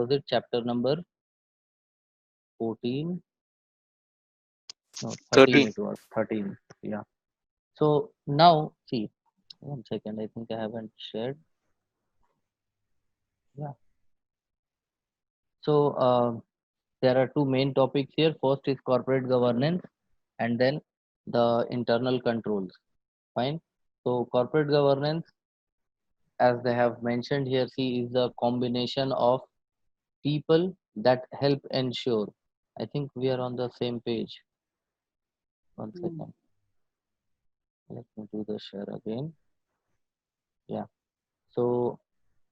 was it? Chapter number 14? No, 13 13. it was. 13. Yeah. So now, see, one second. I think I haven't shared. Yeah. So there are two main topics here. First is corporate governance, and then the internal controls. Fine. So corporate governance, as they have mentioned here, see, is the combination of people that help ensure. I think we are on the same page. One second. Let me do the share again. Yeah. So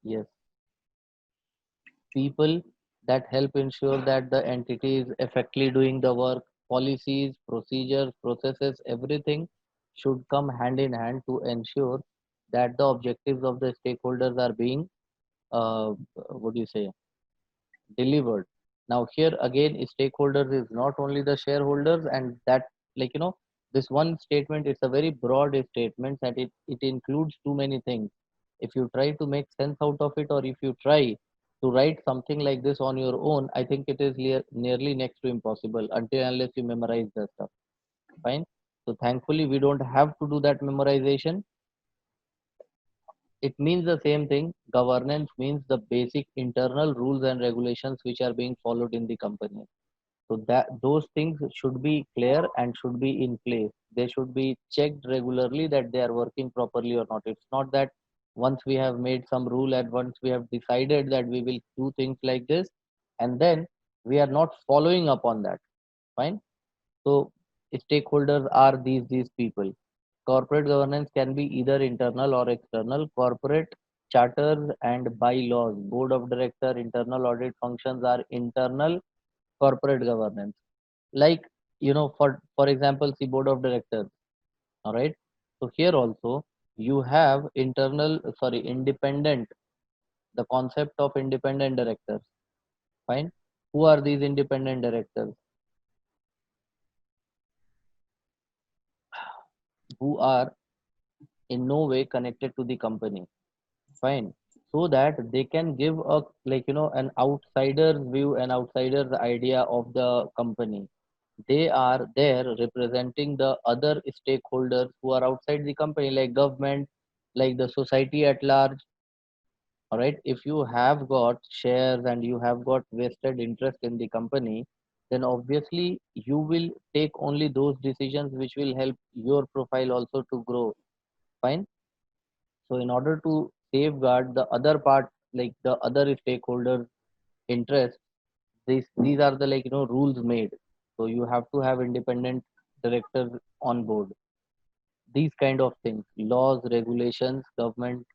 yes, people that help ensure that the entity is effectively doing the work, policies, procedures, processes, everything should come hand in hand to ensure that the objectives of the stakeholders are being, what do you say, delivered. Now here again, stakeholders is not only the shareholders, and that, like, this one statement, it's a very broad statement that it includes too many things. If you try to make sense out of it, or if you try to write something like this on your own, I think it is nearly next to impossible until unless you memorize the stuff. Fine. So thankfully we don't have to do that memorization. It means the same thing. Governance means the basic internal rules and regulations which are being followed in the company. So that those things should be clear and should be in place. They should be checked regularly that they are working properly or not. It's not that once we have made some rule and once we have decided that we will do things like this, and then we are not following up on that. Fine. So stakeholders are these people. Corporate governance can be either internal or external. Corporate charters and bylaws, board of director, internal audit functions are internal corporate governance. Like, for example, see, board of directors. All right. So here also you have independent. The concept of independent directors. Fine. Who are these independent directors? Who are in no way connected to the company. Fine. So that they can give a, like, an outsider's view, an outsider's idea of the company. They are there representing the other stakeholders who are outside the company, like government, like the society at large. All right. If you have got shares and you have got vested interest in the company, then obviously you will take only those decisions which will help your profile also to grow. Fine. So in order to safeguard the other part, like the other stakeholders' interest, these are the, like, rules made. So you have to have independent directors on board. These kind of things, laws, regulations, government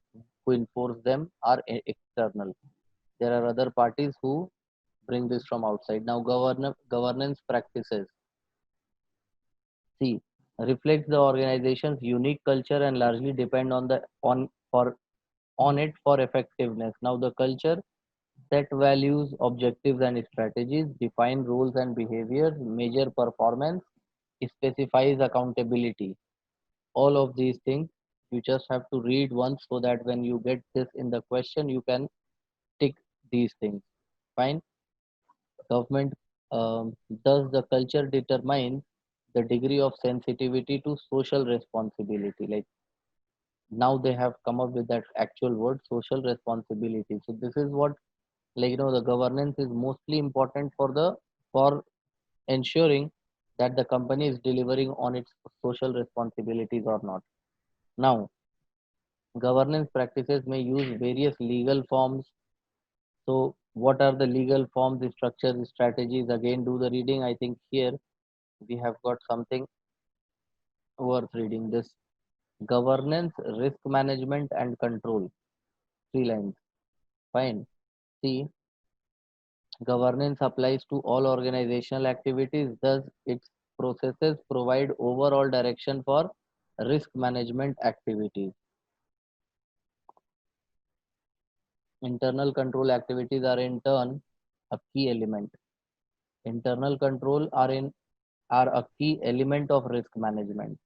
who enforce them are external. There are other parties who bring this from outside. Now governance practices, see, reflects the organization's unique culture and largely depend on the on it for effectiveness. Now the culture set values, objectives and strategies, define rules and behaviors, measure performance, specifies accountability. All of these things you just have to read once so that when you get this in the question, you can tick these things. Fine. Government, does the culture determine the degree of sensitivity to social responsibility? Like, now they have come up with that actual word, social responsibility. So this is what, like, the governance is mostly important for ensuring that the company is delivering on its social responsibilities or not. Now governance practices may use various legal forms. So what are the legal forms, the structures, strategies? Again, do the reading. I think here we have got something worth reading. This governance, risk management and control, 3 lines. Fine. See, governance applies to all organizational activities, thus its processes provide overall direction for risk management activities. Internal control activities are in turn a key element. Internal control are a key element of risk management.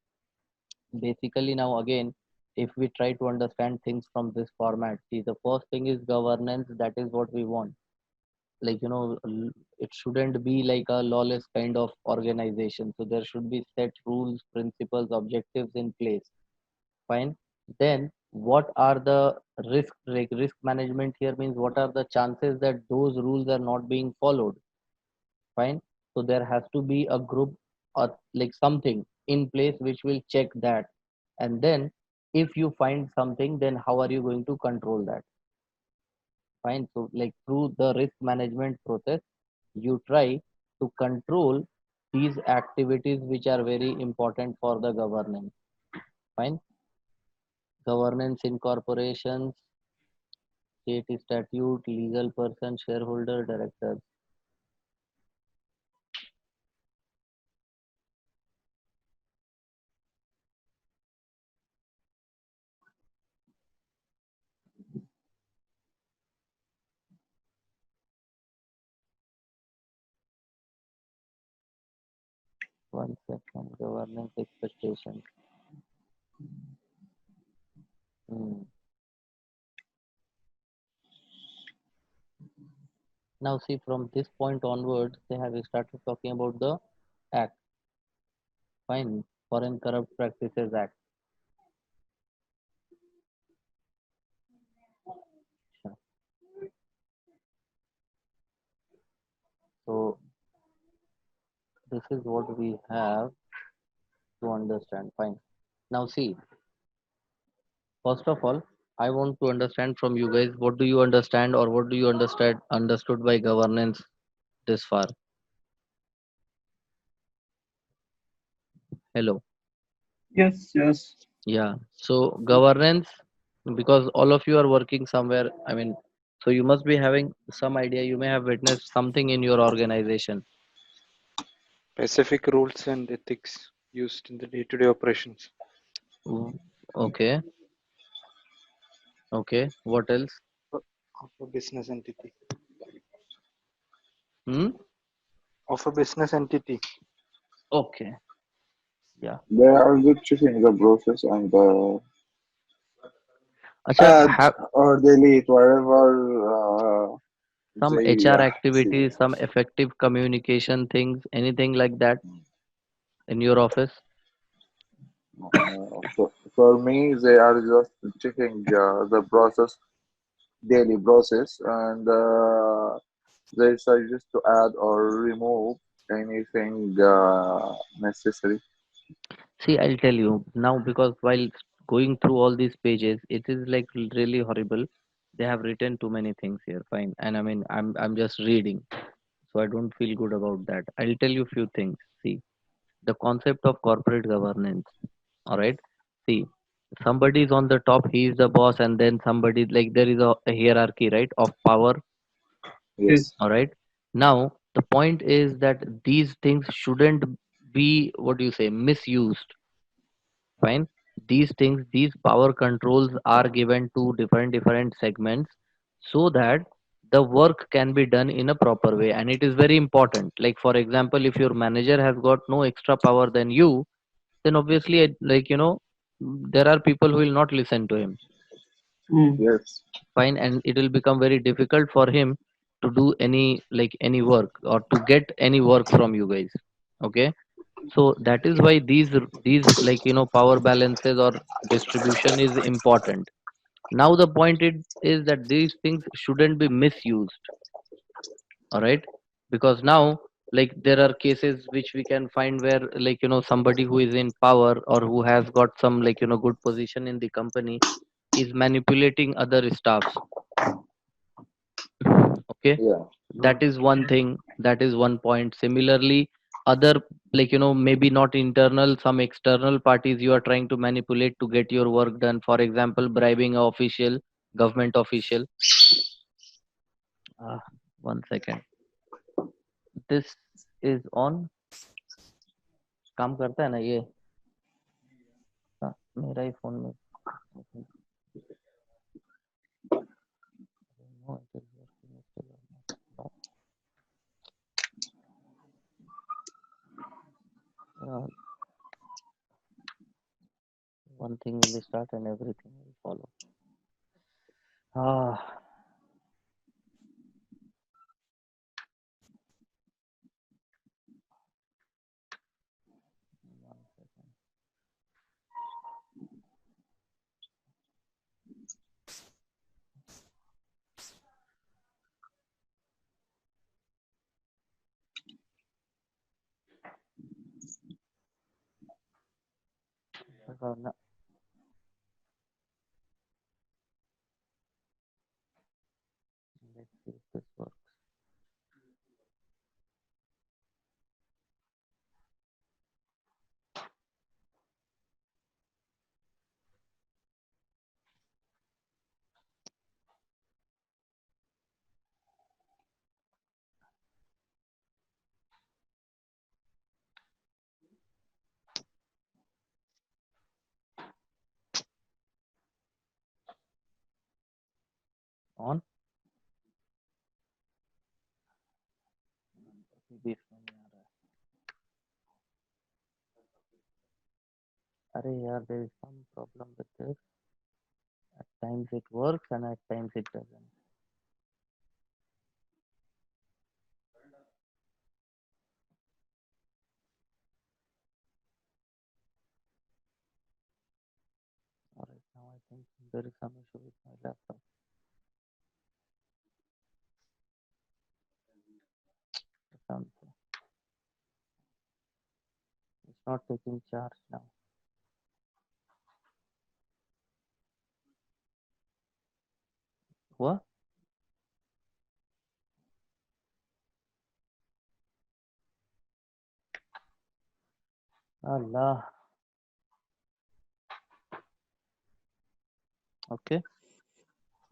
Basically, now again, if we try to understand things from this format, see, the first thing is governance. That is what we want. like it shouldn't be like a lawless kind of organization. So there should be set rules, principles, objectives in place. Fine. Then what are the risk, like risk management here means what are the chances that those rules are not being followed? Fine. So there has to be a group or like something in place which will check that. And then if you find something, then how are you going to control that? Fine. So like through the risk management process, you try to control these activities which are very important for the governance. Fine. Governance in corporations, state statute, legal person, shareholder, directors. One second. Governance expectations. Hmm. Now see from this point onwards, they have started talking about the act. Fine. Foreign Corrupt Practices Act. So this is what we have to understand. Fine. Now see, first of all, I want to understand from you guys what do you understand or what do you understood by governance this far? Hello. Yes, yes. Yeah. So governance, because all of you are working somewhere, I mean, so you must be having some idea. You may have witnessed something in your organization. Specific rules and ethics used in the day-to-day operations Mm, okay. Okay. What else? of a business entity. Hmm? Of a business entity. Okay. Yeah. They are good checking the process and Acha, add have or delete wherever some they HR see. activities, some effective communication things, anything like that in your office? For me, they are just checking the process, daily process, and they suggest to add or remove anything necessary. See, I'll tell you now because while going through all these pages, it is like really horrible. They have written too many things here. Fine, and I mean, I'm just reading, so I don't feel good about that. I'll tell you few things. See, the concept of corporate governance. All right. See, somebody is on the top. He is the boss, and then somebody like there is a hierarchy, right, of power. Yes. Yes. All right. Now the point is that these things shouldn't be what do you say misused. Fine. These things, these power controls are given to different segments so that the work can be done in a proper way, and it is very important. Like for example, if your manager has got no extra power than you, then obviously there are people who will not listen to him. Mm. Yes. Fine. And it will become very difficult for him to do any work or to get any work from you guys. Okay. So that is why these power balances or distribution is important. Now the point is that these things shouldn't be misused. All right. Because now like there are cases which we can find where somebody who is in power or who has got some good position in the company is manipulating other staffs. Okay. Yeah. That is one thing, that is one point. Similarly, other maybe not internal, some external parties you are trying to manipulate to get your work done. For example, bribing a official, government official. uh, One second. This is on, काम करता है ना ये? हाँ, मेरा ही phone में No, it is working still or not. No. One thing will start and everything will follow. Ah, no. Let's see if this works. On. अभी इसमें नहीं आ रहा है. अरे यार, there is some problem with this. At times it works and at times it doesn't. Alright, now I think there is some issue with my laptop. Something. It's not taking charge now. What? Allah. Okay.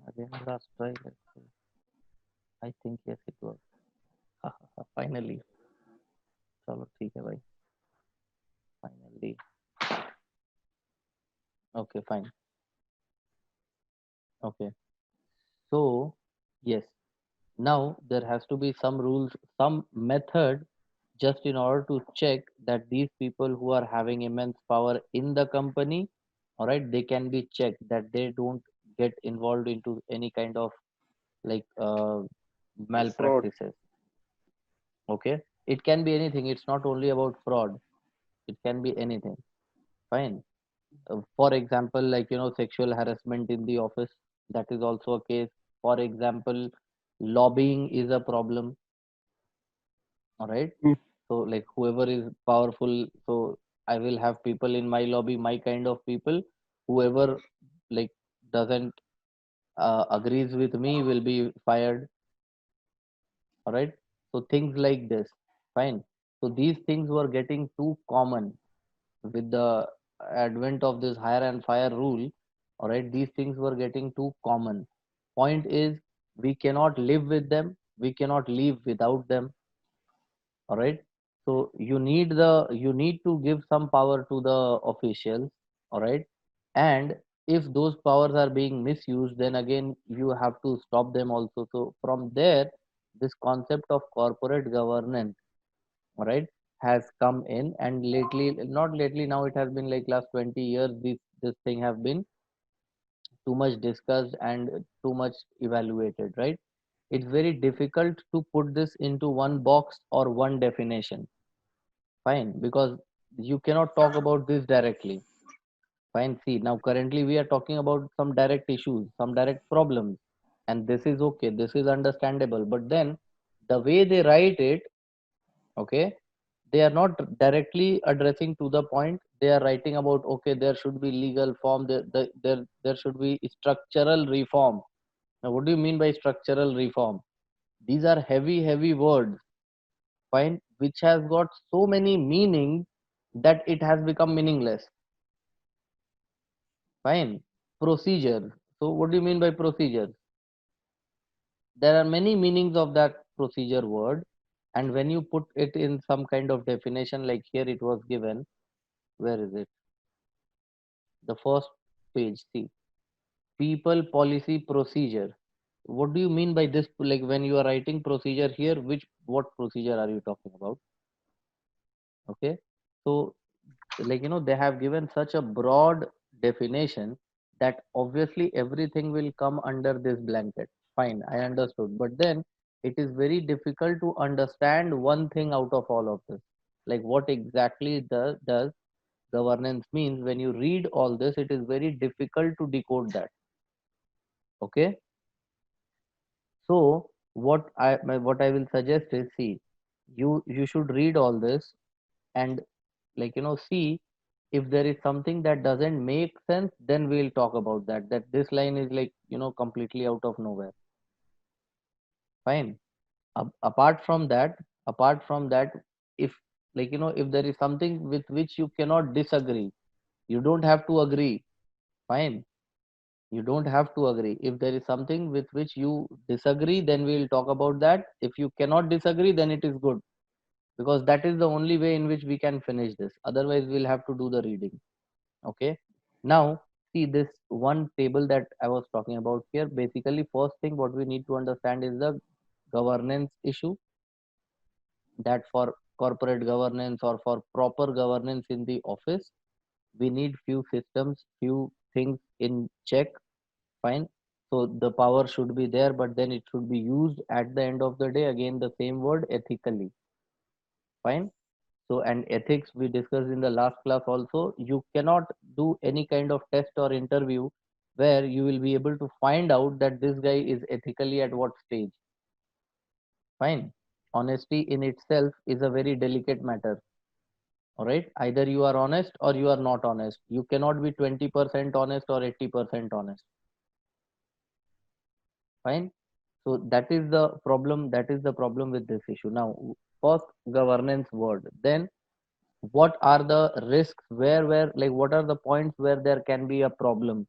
Again, last try. Let's see. I think yes, it works. Finally. चलो ठीक है भाई. Finally. Okay, fine. Okay. So, yes. Now there has to be some rules, some method just in order to check that these people who are having immense power in the company, all right, they can be checked that they don't get involved into any kind of like Fraud. malpractices. Okay. It can be anything. It's not only about fraud. It can be anything. Fine. For example, like, sexual harassment in the office, that is also a case. For example, lobbying is a problem. All right. Mm. So, like, whoever is powerful, so I will have people in my lobby, my kind of people. Whoever like doesn't agrees with me will be fired. All right. So things like this. Fine. So these things were getting too common with the advent of this hire and fire rule. All right. These things were getting too common. Point is, we cannot live with them. We cannot live without them. All right. So you need to give some power to the officials. All right. And if those powers are being misused, then again you have to stop them also. So from there, this concept of corporate governance, all right, has come in. And lately, not lately, now it has been like last 20 years, this thing have been too much discussed and too much evaluated, right? It's very difficult to put this into one box or one definition. Fine, because you cannot talk about this directly. Fine, see, now currently we are talking about some direct issues, some direct problems, and this is okay, this is understandable. But then the way they write it, okay, they are not directly addressing to the point. They are writing about, okay, there should be legal form, there should be structural reform. Now, what do you mean by structural reform? These are heavy, heavy words, fine, which has got so many meanings that it has become meaningless. Fine. Procedure. So what do you mean by procedure? There are many meanings of that procedure word, and when you put it in some kind of definition, like here it was given, where is it? The first page. See, people, policy, procedure. What do you mean by this? Like when you are writing procedure here, what procedure are you talking about? Okay. So, like, they have given such a broad definition that obviously everything will come under this blanket. Fine, I understood. But then it is very difficult to understand one thing out of all of this. Like what exactly does governance means? When you read all this, it is very difficult to decode that. Okay. So what I will suggest is, see, you should read all this and, like, see If there is something that doesn't make sense, then we'll talk about that. That this line is like, completely out of nowhere. Fine. Apart from that, if if there is something with which you cannot disagree, you don't have to agree. Fine. You don't have to agree. If there is something with which you disagree, then we'll talk about that. If you cannot disagree, then it is good, because that is the only way in which we can finish this. Otherwise, we'll have to do the reading. Okay. Now, see this one table that I was talking about here. Basically, first thing what we need to understand is the governance issue, that for corporate governance or for proper governance in the office, we need few systems, few things in check. Fine. So the power should be there, but then it should be used at the end of the day. Again, the same word, ethically. Fine. So, and ethics we discussed in the last class also. You cannot do any kind of test or interview where you will be able to find out that this guy is ethically at what stage. Fine. Honesty in itself is a very delicate matter. All right. Either you are honest or you are not honest. You cannot be 20% honest or 80% honest. Fine. So that is the problem. That is the problem with this issue. Now, first governance word. Then what are the risks, where like what are the points where there can be a problem.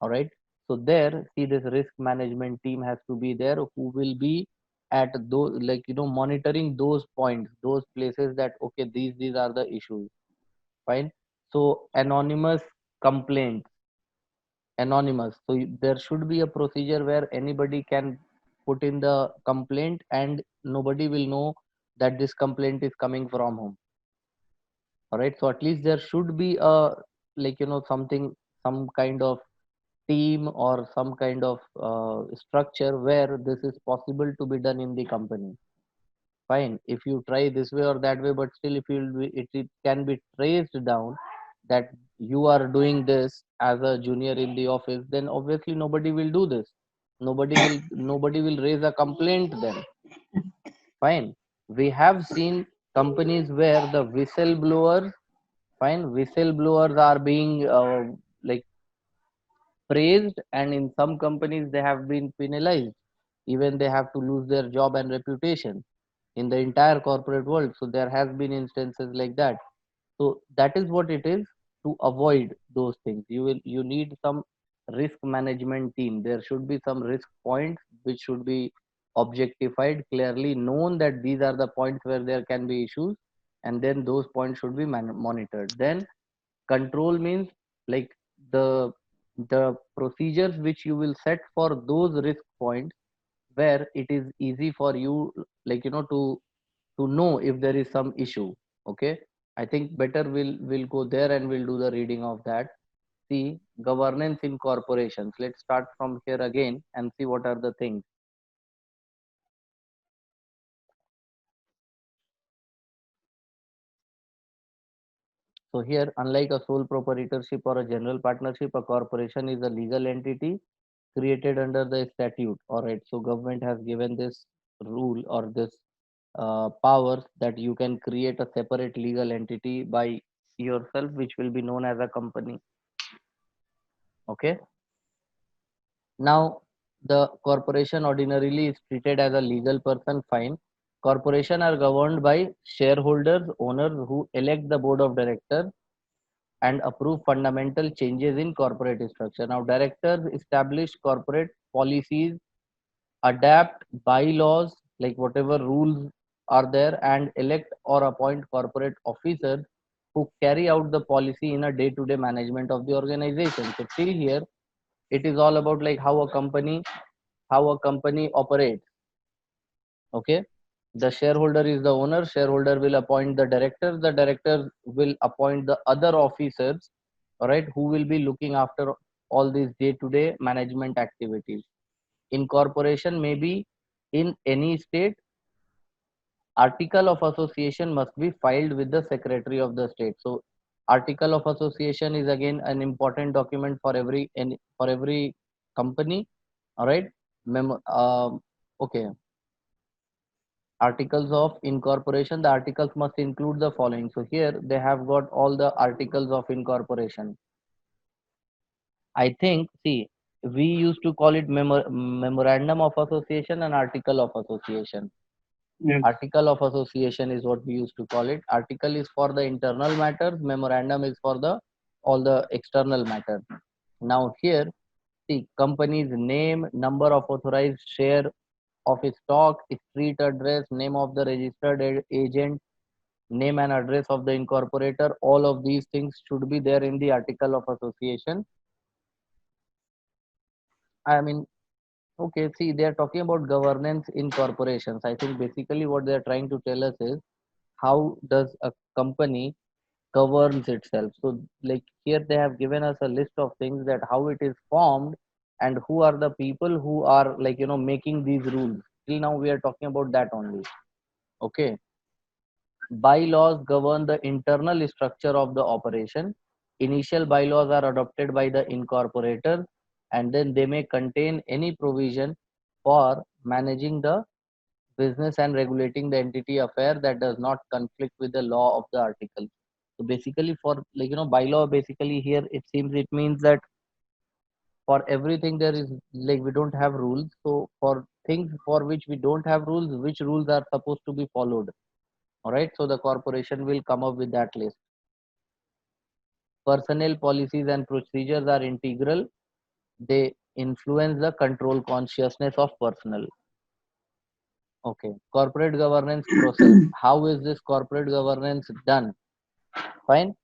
All right. So there, see, this risk management team has to be there, who will be at those, like monitoring those points, those places, that okay, these are the issues. Fine. So anonymous complaints, anonymous. So there should be a procedure where anybody can put in the complaint and nobody will know that this complaint is coming from whom. All right. So at least there should be a, something, some kind of team or some kind of structure where this is possible to be done in the company. Fine. If you try this way or that way, but still if it can be traced down that you are doing this as a junior in the office, then obviously nobody will do this. Nobody will raise a complaint then. Fine. We have seen companies where the whistleblowers, fine, whistleblowers are being like praised, and in some companies they have been penalized. Even they have to lose their job and reputation in the entire corporate world. So there has been instances like that. So that is what it is. To avoid those things, you need some risk management team. There should be some risk points which should be objectified, clearly known that these are the points where there can be issues, and then those points should be monitored. Then control means, like, the the procedures which you will set for those risk points where it is easy for you, to know if there is some issue. Okay. I think better we'll go there and we'll do the reading of that. See, governance in corporations. Let's start from here again and see what are the things. So here, unlike a sole proprietorship or a general partnership, a corporation is a legal entity created under the statute. All right. So government has given this rule or this powers that you can create a separate legal entity by yourself, which will be known as a company. Okay. Now, the corporation ordinarily is treated as a legal person. Fine. Corporation are governed by shareholders, owners who elect the board of directors and approve fundamental changes in corporate structure. Now, directors establish corporate policies, adapt bylaws, like whatever rules are there, and elect or appoint corporate officers who carry out the policy in a day-to-day management of the organization. So till here, it is all about like how a company operates. Okay. The shareholder is the owner. Shareholder will appoint the directors. The directors will appoint the other officers, all right, who will be looking after all these day-to-day management activities. Incorporation may be in any state. Article of association must be filed with the secretary of the state. So article of association is again an important document for every company. All right. Okay. Articles of incorporation. The articles must include the following. So here they have got all the articles of incorporation. I think, see, we used to call it memorandum of association and article of association. Yes. Article of association is what we used to call it. Article is for the internal matters. Memorandum is for the all the external matters. Now here, see, company's name, number of authorized share of its stock, its street address, name of the registered agent, name and address of the incorporator. All of these things should be there in the article of association. I mean, okay, see, they are talking about governance in corporations. I think basically what they are trying to tell us is how does a company governs itself. So, like here, they have given us a list of things that how it is formed and who are the people who are like making these rules. Till now, we are talking about that only. Okay, bylaws govern the internal structure of the operation. Initial bylaws are adopted by the incorporator, and then they may contain any provision for managing the business and regulating the entity affair that does not conflict with the law of the article. So basically, for bylaw, basically here it seems it means that for everything there is like we don't have rules. So for things for which we don't have rules, which rules are supposed to be followed? All right. So the corporation will come up with that list. Personnel policies and procedures are integral. They influence the control consciousness of personnel. Okay. Corporate governance process. How is this corporate governance done? Fine.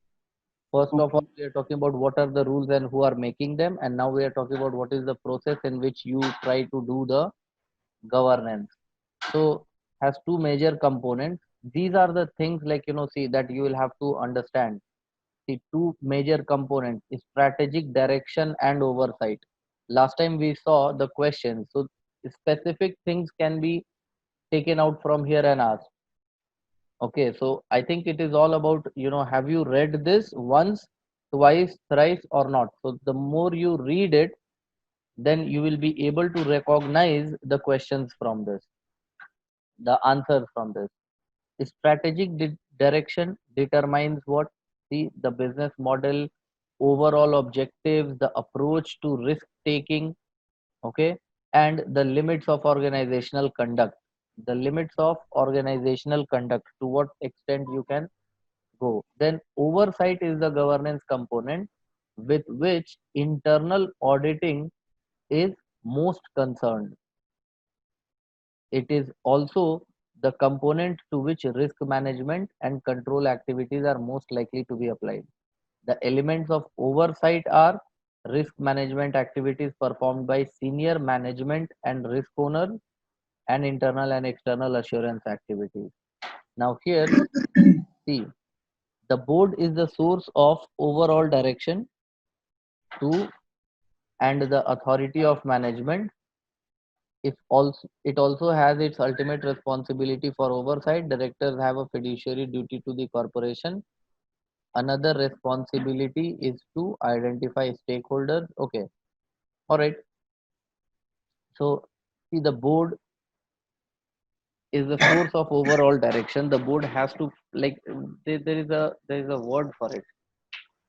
First of all, Okay. we are talking about what are the rules and who are making them, and now we are talking about what is the process in which you try to do the governance. So, has two major components. These are the things like see that you will have to understand. The two major components: strategic direction and oversight. Last time we saw the question, so specific things can be taken out from here and asked. Okay, so I think it is all about, have you read this once, twice, thrice, or not? So the more you read it, then you will be able to recognize the questions from this, the answers from this. Strategic direction determines what? See, the business model, overall objectives, the approach to risk taking, okay, and the limits of organizational conduct. The limits of organizational conduct, to what extent you can go. Then oversight is the governance component with which internal auditing is most concerned. It is also the component to which risk management and control activities are most likely to be applied. The elements of oversight are risk management activities performed by senior management and risk owners, and internal and external assurance activities. Now here, see, the board is the source of overall direction to and the authority of management. It also has its ultimate responsibility for oversight. Directors have a fiduciary duty to the corporation. Another responsibility is to identify stakeholders. Okay, all right. So see, the board is the source of overall direction. The board has to like there is a word for it.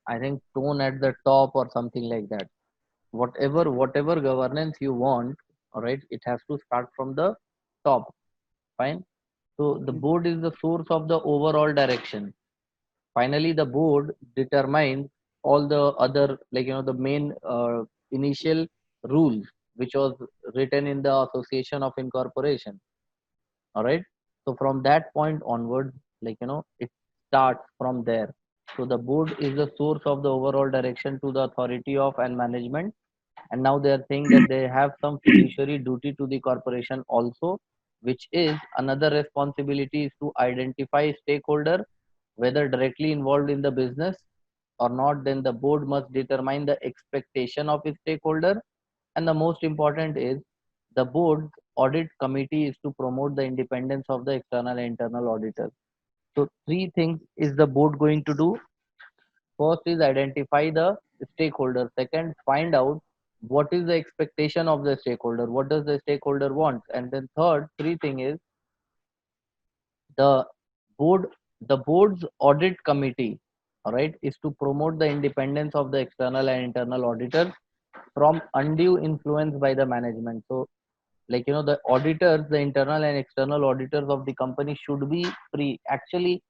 I think tone at the top or something like that. Whatever governance you want, all right, it has to start from the top. Fine. So the board is the source of the overall direction. Finally, the board determines all the other the main initial rules which was written in the association of incorporation. All right. So from that point onwards, it starts from there. So the board is the source of the overall direction to the authority of and management, and now they are saying that they have some fiduciary duty to the corporation also, which is another responsibility is to identify stakeholder whether directly involved in the business or not. Then the board must determine the expectation of its stakeholder, and the most important is the board's audit committee is to promote the independence of the external and internal auditors. So three things is the board going to do. First is identify the stakeholder. Second, find out what is the expectation of the stakeholder. What does the stakeholder want? And then third, three thing is The board, the board's audit committee, all right, is to promote the independence of the external and internal auditors from undue influence by the management. So, like, the auditors, the internal and external auditors of the company should be free. Actually,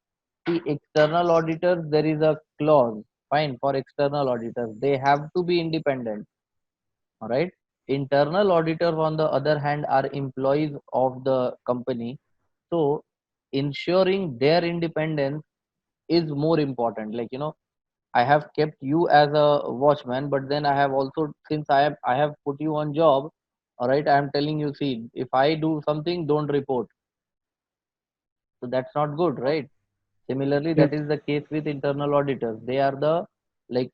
the external auditors, there is a clause, fine, for external auditors. They have to be independent, all right. Internal auditors, on the other hand, are employees of the company. So, ensuring their independence is more important. Like, I have kept you as a watchman, but then I have also, since I have put you on job, all right, I am telling you, see, if I do something, don't report. So that's not good, right? Similarly, Yes. that is the case with internal auditors. They are the, like,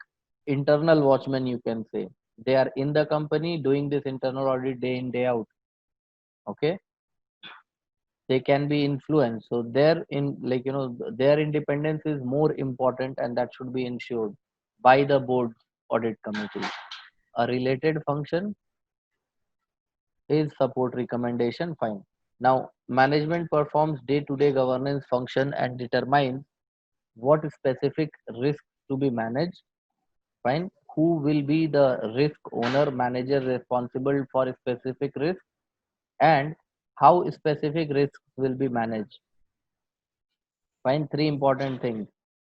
internal watchmen, you can say. They are in the company doing this internal audit day in, day out. Okay, they can be influenced. So their independence is more important, and that should be ensured by the board audit committee. A related function is support recommendation, fine. Now, management performs day-to-day governance function and determines what specific risks to be managed, fine. Who will be the risk owner, manager responsible for specific risk, and how specific risks will be managed. Fine, three important things.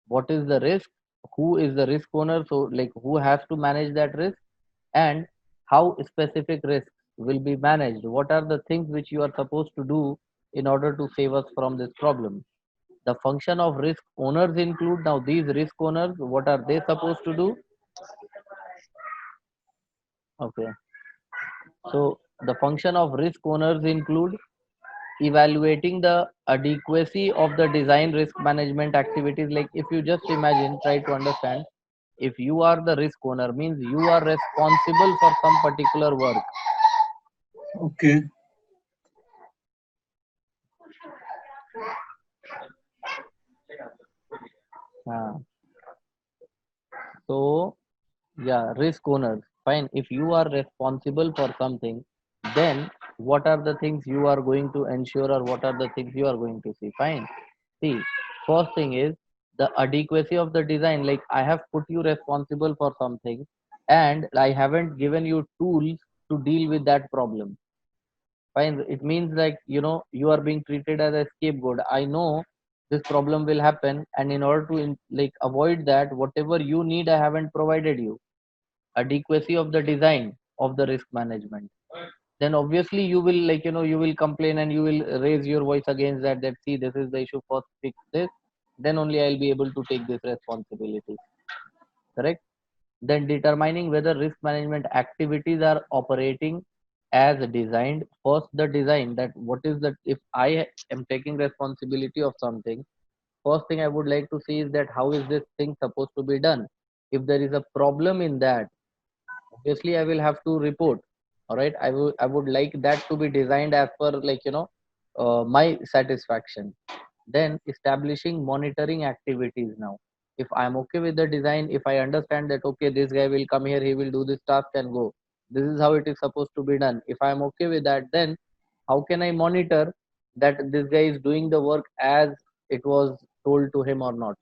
What is the risk? Who is the risk owner? So, like, who has to manage that risk? And how specific risks will be managed? What are the things which you are supposed to do in order to save us from this problem? The function of risk owners include, now these risk owners, what are they supposed to do? Okay. So the function of risk owners include evaluating the adequacy of the design risk management activities. Like, if you just imagine, try to understand, if you are the risk owner, means you are responsible for some particular work. Okay. uh, so yeah, risk owners, fine. If you are responsible for something, then what are the things you are going to ensure, or what are the things you are going to see? Fine. See, first thing is the adequacy of the design. Like, I have put you responsible for something, and I haven't given you tools to deal with that problem. Fine. It means, like, you are being treated as a scapegoat. I know this problem will happen, and in order to like avoid that, whatever you need, I haven't provided you. Adequacy of the design of the risk management. Then obviously you will, like, you will complain, and you will raise your voice against that. That, see, this is the issue. First fix this, then only I'll be able to take this responsibility. Correct. Then determining whether risk management activities are operating as designed. First, the design, that what is that, if I am taking responsibility of something, first thing I would like to see is that how is this thing supposed to be done. If there is a problem in that, obviously I will have to report. All right, I would like that to be designed as per, like, my satisfaction. Then establishing monitoring activities. Now, if I'm okay with the design, if I understand that, okay, this guy will come here, he will do this task and go, this is how it is supposed to be done, if I'm okay with that, then how can I monitor that this guy is doing the work as it was told to him or not?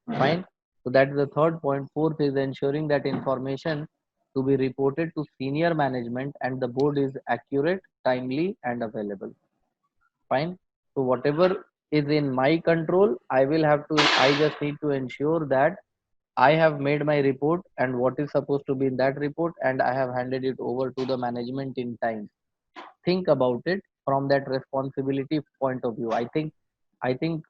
Fine. So that is the third point. Fourth is ensuring that information to be reported to senior management and the board is accurate, timely, and available. Fine. So whatever is in my control, I just need to ensure that I have made my report and what is supposed to be in that report, and I have handed it over to the management in time. Think about it from that responsibility point of view. I think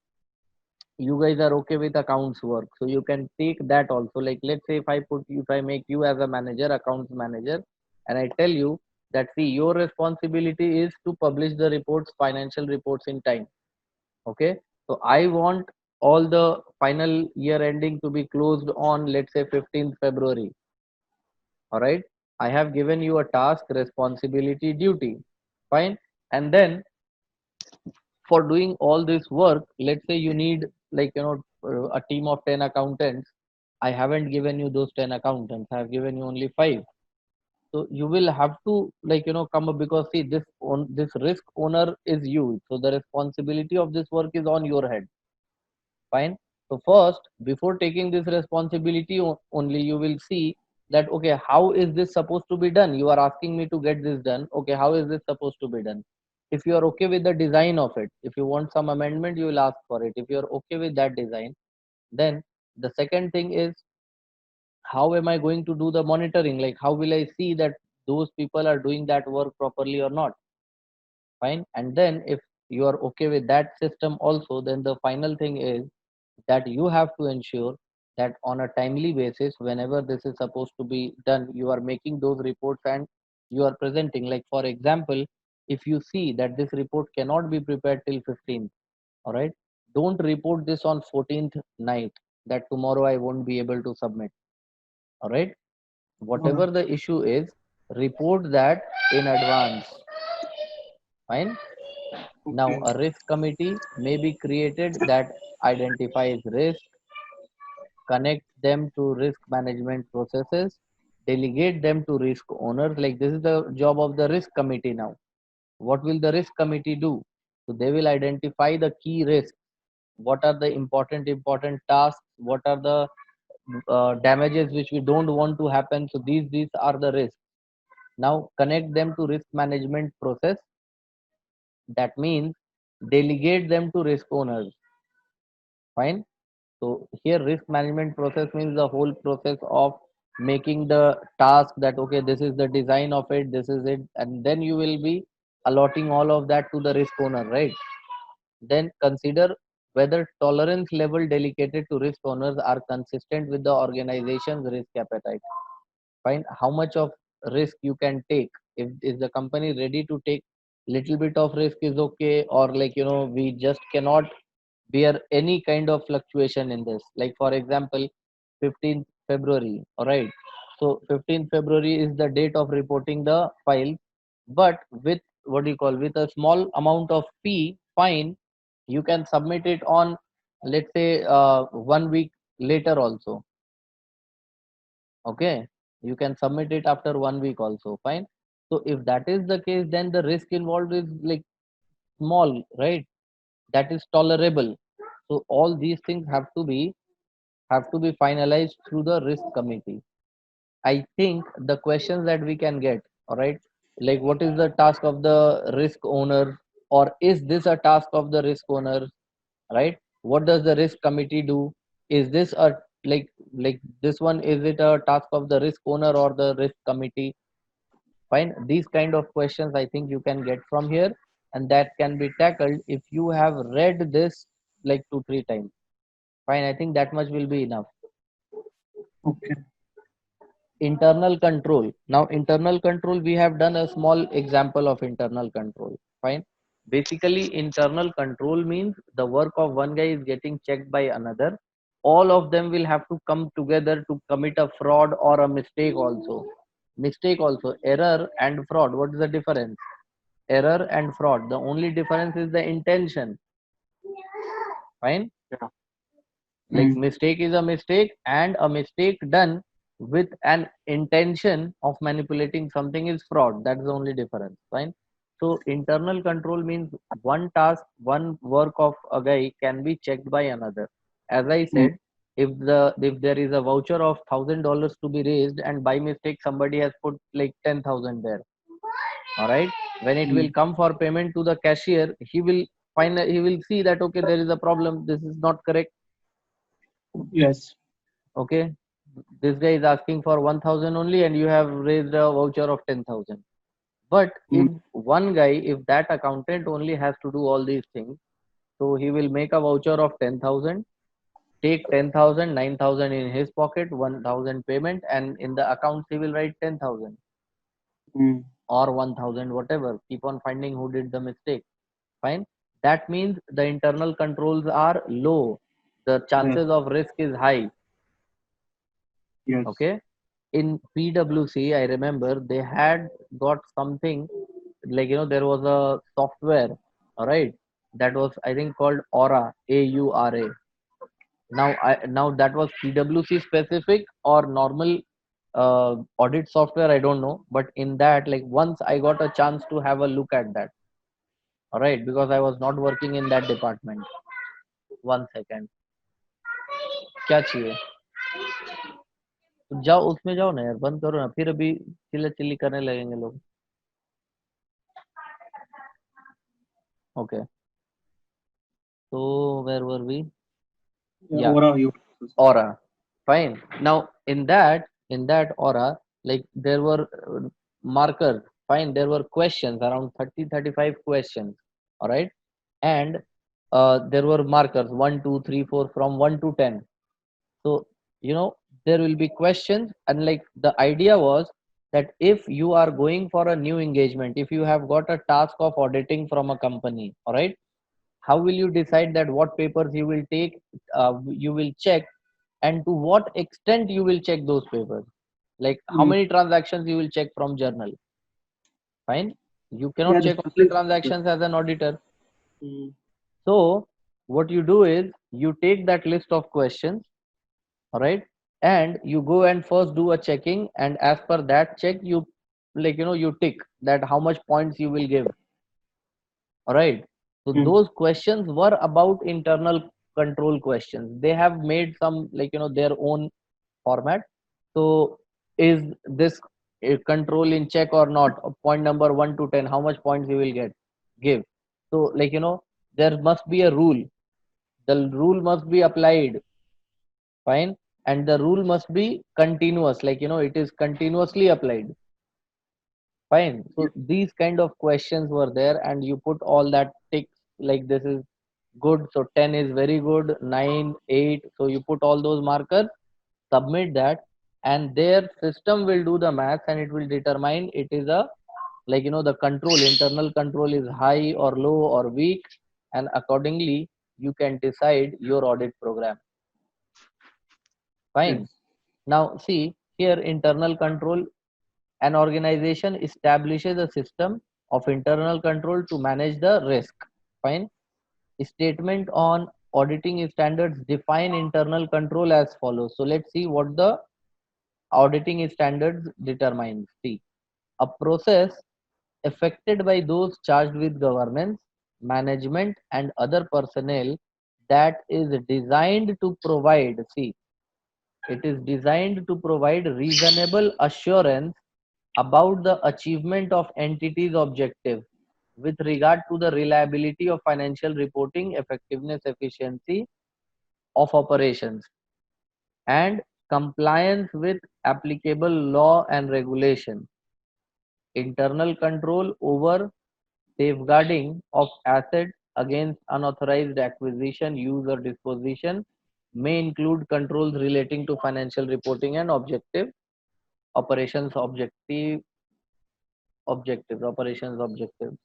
you guys are okay with accounts work, so you can take that also. Like, let's say if I make you as a manager, accounts manager, and I tell you that, see, your responsibility is to publish the reports, financial reports, in time. Okay, so I want all the final year ending to be closed on, let's say, 15th February. All right, I have given you a task, responsibility, duty. Fine. And then, for doing all this work, let's say you need, like, a team of 10 accountants. I haven't given you those 10 accountants, I have given you only 5. So you will have to, like, come up, because see, this risk owner is you. So the responsibility of this work is on your head. Fine. So first, before taking this responsibility, only you will see that, okay, how is this supposed to be done? You are asking me to get this done. Okay, how is this supposed to be done? If you are okay with the design of it, if you want some amendment, you will ask for it. If you are okay with that design, then the second thing is, how am I going to do the monitoring? Like, how will I see that those people are doing that work properly or not? Fine. And then if you are okay with that system also, then the final thing is that you have to ensure that on a timely basis, whenever this is supposed to be done, you are making those reports and you are presenting. Like, for example, if you see that this report cannot be prepared till 15th, all right, don't report this on 14th night, that tomorrow I won't be able to submit. All right, whatever Alright. the issue is, report that in advance. Fine. Now, Okay. a risk committee may be created that identifies risk, connect them to risk management processes, delegate them to risk owners. Like, this is the job of the risk committee now. What will the risk committee do? So they will identify the key risks. What are the important tasks? What are the damages which we don't want to happen? So these are the risks. Now connect them to risk management process. That means delegate them to risk owners. Fine. So here risk management process means the whole process of making the task, that okay, this is the design of it, this is it, and then you will be allotting all of that to the risk owner, right? Then consider whether tolerance level dedicated to risk owners are consistent with the organization's risk appetite. Find how much of risk you can take. If is the company ready to take little bit of risk is okay, or like, we just cannot bear any kind of fluctuation in this. Like, for example, 15th February, all right, so 15th February is the date of reporting the file, but with, what do you call, with a small amount of fee fine, you can submit it on, let's say, 1 week later also. Okay, you can submit it after 1 week also. Fine. So if that is the case, then the risk involved is like small, right? That is tolerable. So all these things have to be finalized through the risk committee. I think the questions that we can get, all right, like, what is the task of the risk owner, or is this a task of the risk owner, right? What does the risk committee do? Is this a, like this one, is it a task of the risk owner or the risk committee? Fine. These kind of questions I think you can get from here, and that can be tackled if you have read this like 2 3 times. Fine. I think that much will be enough. Okay. Internal control. Now, internal control, we have done a small example of internal control. Fine. Basically, internal control means the work of one guy is getting checked by another. All of them will have to come together to commit a fraud or a mistake also. Mistake also, error and fraud. What is the difference? Error and fraud. The only difference is the intention. Fine. Yeah. Like, Mm. mistake is a mistake, and a mistake done with an intention of manipulating something is fraud. That's the only difference. Fine. So internal control means one task, one work of a guy can be checked by another. As I Mm. said, if there is a voucher of $1,000 to be raised, and by mistake somebody has put like 10,000 there, all right, when it will Mm. come for payment to the cashier, he will see that, okay, there is a problem, this is not correct. Yes. Okay, this guy is asking for 1,000 only, and you have raised a voucher of 10,000. But if Mm. one guy, if that accountant only has to do all these things, so he will make a voucher of 10,000, take 10,000, 9,000 in his pocket, 1,000 payment, and in the accounts he will write 10,000 Mm. or 1,000, whatever. Keep on finding who did the mistake. Fine. That means the internal controls are low. The Yes. chances of risk is high. Yes. Okay. In PwC, I remember they had got something, like, there was a software, all right, that was, I think, called Aura, AURA. Now that was PwC specific or normal audit software, I don't know, but in that, like, once I got a chance to have a look at that. All right, because I was not working in that department. One second. क्या चाहिए? तो जाओ उसमें जाओ ना यार, बंद करो ना, फिर अभी चिल्ला चिल्ली करने लगेंगे लोग. Okay. So where were we? Yeah, Yeah, Aura, you. aura. Fine. Now in that aura, like there were markers. Fine. There were questions around 30-35 questions. All right. And there were markers 1, 2, 3, 4 from 1 to 10. So, there will be questions, and like the idea was that if you are going for a new engagement, if you have got a task of auditing from a company, all right, how will you decide that what papers you will take, you will check, and to what extent you will check those papers? Like how Mm. many transactions you will check from journal? Fine. You Yeah, cannot the check all the specific. transactions as an auditor. Mm. So what you do is you take that list of questions, all right, and you go and first do a checking, and as per that check, you, like, you tick that how much points you will give. All right. So Mm. those questions were about internal control questions. They have made some, like, their own format. So is this a control in check or not? Point number 1 to 10, how much points you will give. So, like, there must be a rule. The rule must be applied. Fine. And the rule must be continuous, like, it is continuously applied. Fine. Yeah. So these kind of questions were there, and you put all that ticks, like this is good, so 10 is very good, 9, 8. So you put all those markers, submit that, and their system will do the math, and it will determine it is a, like, the control, internal control is high or low or weak, and accordingly you can decide your audit program. Fine. Yes. Now see here, internal control. An organization establishes a system of internal control to manage the risk. Fine. Statement on auditing standards define internal control as follows. So let's see what the auditing standards determines. See, a process affected by those charged with governance, management, and other personnel that is designed to provide, see, it is designed to provide reasonable assurance about the achievement of entities' objective with regard to the reliability of financial reporting, effectiveness, efficiency of operations, and compliance with applicable law and regulation. Internal control over safeguarding of assets against unauthorized acquisition, use, or disposition may include controls relating to financial reporting and operations operations objectives.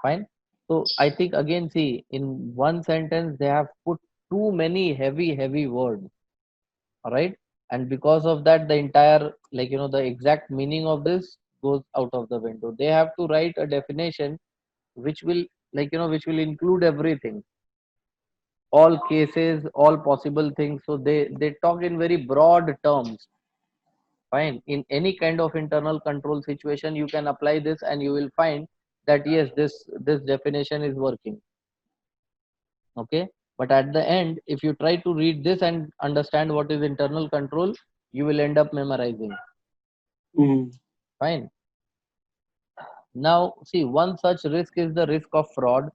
Fine. So I think again, see, in one sentence they have put too many heavy words. All right. And because of that, the entire, like, the exact meaning of this goes out of the window. They have to write a definition which will, like, which will include everything, all cases, all possible things. So they talk in very broad terms. Fine. In any kind of internal control situation, you can apply this, and you will find that yes, this definition is working. Okay. But at the end, if you try to read this and understand what is internal control, you will end up memorizing. Mm. Fine. Now see, one such risk is the risk of fraud.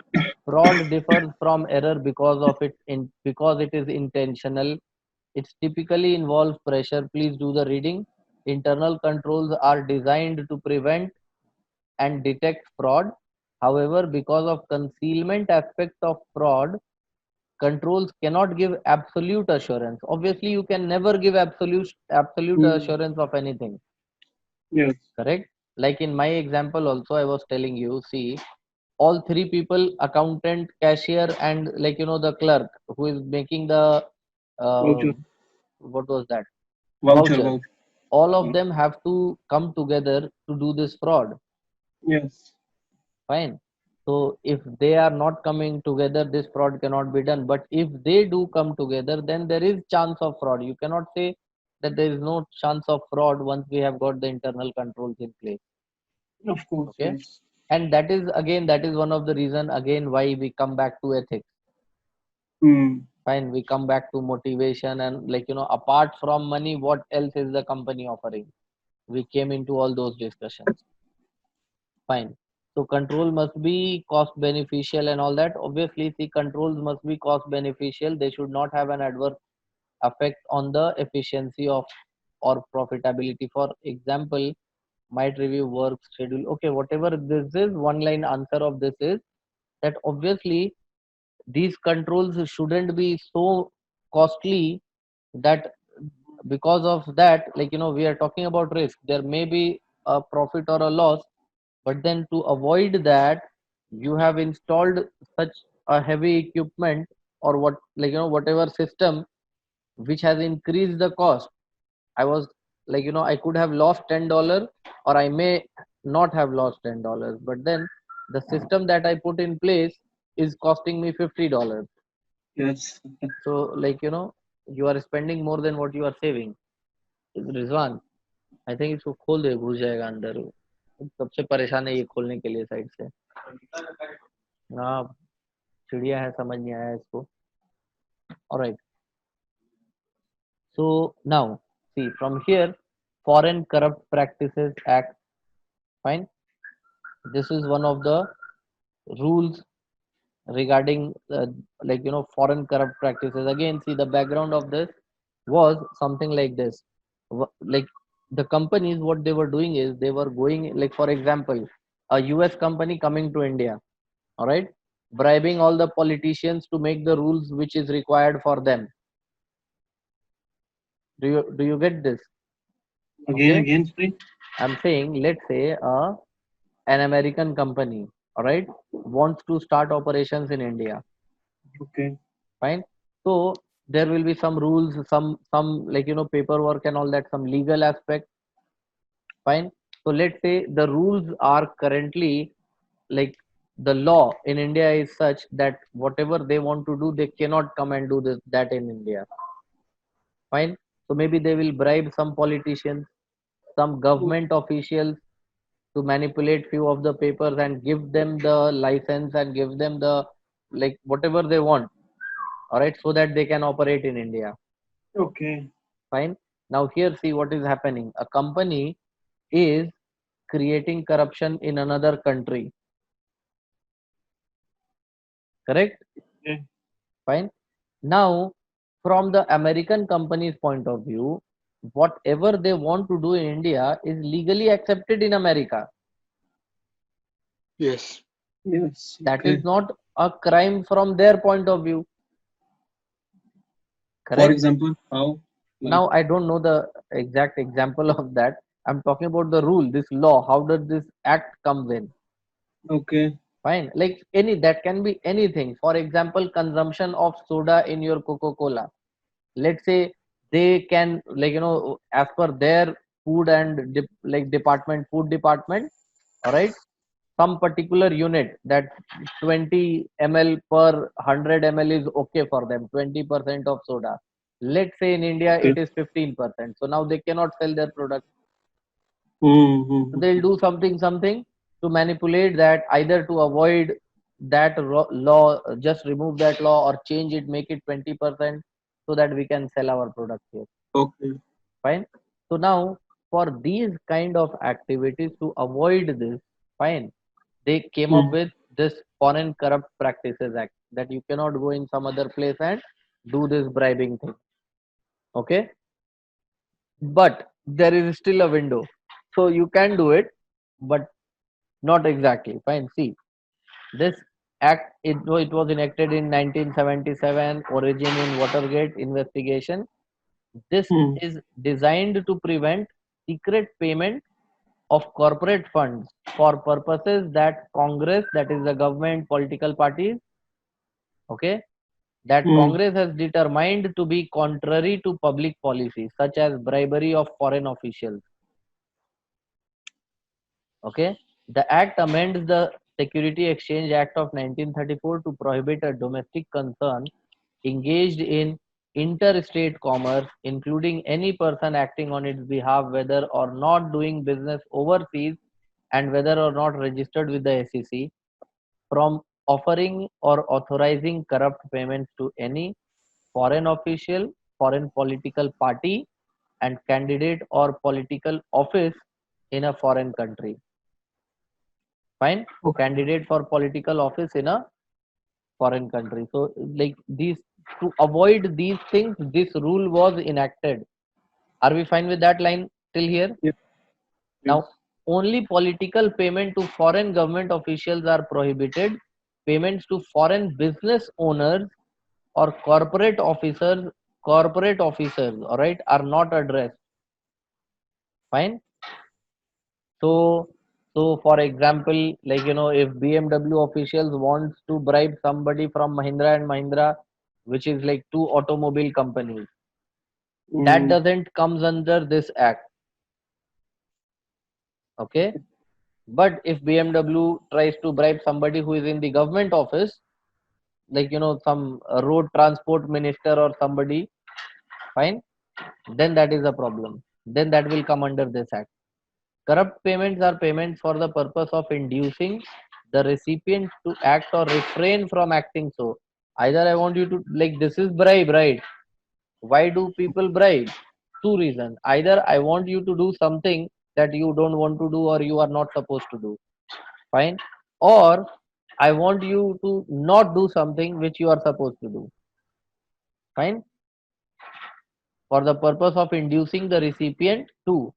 Fraud differs from error because it is intentional. It typically involves pressure. Please do the reading. Internal controls are designed to prevent and detect fraud. However, because of concealment aspect of fraud, controls cannot give absolute assurance. Obviously, you can never give absolute Mm. assurance of anything. Yes. Correct? Like in my example, also I was telling you. See, all three people, accountant, cashier, and, like, the clerk who is making the Voucher. what was that, Voucher. voucher. Voucher. All of Mm. them have to come together to do this fraud. Yes. Fine. So if they are not coming together, this fraud cannot be done. But if they do come together, then there is chance of fraud. You cannot say that there is no chance of fraud once we have got the internal controls in place. Of course, Okay, yes. and that is again, that is one of the reason again why we come back to ethics. Hmm. Fine, we come back to motivation, and like, apart from money, what else is the company offering? We came into all those discussions. Fine. So control must be cost beneficial and all that. Obviously, see, controls must be cost beneficial. They should not have an adverse effect on the efficiency of or profitability. For example, might review work schedule. Okay, whatever this is, one line answer of this is that obviously these controls shouldn't be so costly that because of that, like, we are talking about risk. There may be a profit or a loss, but then to avoid that, you have installed such a heavy equipment or what, like, whatever system which has increased the cost. I was like, I could have lost $10, or I may not have lost $10, but then the system that I put in place is costing me $50. Yes. So, like, you are spending more than what you are saving. Rizwan, I think इसको खोल दे, घुस जाएगा अंदर वो। सबसे परेशान है ये खोलने के लिए साइड से। हाँ, चिड़िया है, समझ नहीं आया इसको। Alright, so now see from here, Foreign Corrupt Practices Act. Fine, this is one of the rules regarding like, foreign corrupt practices. Again, see, the background of this was something like this. Like, the companies, what they were doing is they were going, like, for example, a US company coming to India, all right, bribing all the politicians to make the rules which is required for them. Do you get this? Okay, Again, sorry. I'm saying, let's say an American company, all right, wants to start operations in India. Okay. Fine. So there will be some rules, some like, paperwork and all that, some legal aspect. Fine. So let's say the rules are currently, like, the law in India is such that whatever they want to do, they cannot come and do this that in India. Fine. So maybe they will bribe some politicians, some government officials to manipulate few of the papers and give them the license and give them the, like, whatever they want. All right, so that they can operate in India. Okay. Fine. Now here, see what is happening. A company is creating corruption in another country. Correct? Okay. Fine. Now, from the American company's point of view, whatever they want to do in India is legally accepted in America. Yes. Yes. That Okay. is not a crime from their point of view. For Correct? example, how? Like, Now, I don't know the exact example of that. I'm talking about the rule, this law. How does this act comes in? okay. Fine, like, any, that can be anything. For example, consumption of soda in your Coca-Cola. Let's say they can, like, as per their food and like department, food department, all right, some particular unit that 20 ml per 100 ml is okay for them, 20% of soda. Let's say in India Okay. it is 15%. So now they cannot sell their product. So Mm-hmm. they'll do something to manipulate that, either to avoid that law, just remove that law or change it, make it 20%, so that we can sell our product here. Okay. Fine. So now, for these kind of activities, to avoid this, fine, they came up Mm. with this Foreign Corrupt Practices Act, that you cannot go in some other place and do this bribing thing. Okay, but there is still a window, so you can do it, but not exactly. Fine. See, this act, it was enacted in 1977, origin in Watergate investigation. This Mm. is designed to prevent secret payment of corporate funds for purposes that Congress, that is the government, political parties, okay, that Mm. Congress has determined to be contrary to public policy, such as bribery of foreign officials. Okay, the act amends the Security Exchange Act of 1934 to prohibit a domestic concern engaged in interstate commerce, including any person acting on its behalf, whether or not doing business overseas and whether or not registered with the SEC, from offering or authorizing corrupt payments to any foreign official, foreign political party, and candidate or political office in a foreign country. Fine? Okay. Candidate for political office in a foreign country. So, like these, to avoid these things, this rule was enacted. Are we fine with that line till here? Yes. Now, only political payment to foreign government officials are prohibited. Payments to foreign business owners or corporate officers, all right, are not addressed. Fine. So, so for example, like if BMW officials wants to bribe somebody from Mahindra and Mahindra, which is like two automobile companies, that Mm, doesn't comes under this act. Okay. But if BMW tries to bribe somebody who is in the government office, like some road transport minister or somebody, fine, then that is a problem. Then that will come under this act. Corrupt payments are payments for the purpose of inducing the recipient to act or refrain from acting so. Either I want you to, like, this is bribe, right? Why do people bribe? Two reasons. Either I want you to do something that you don't want to do or you are not supposed to do. Fine. Or I want you to not do something which you are supposed to do. Fine. For the purpose of inducing the recipient to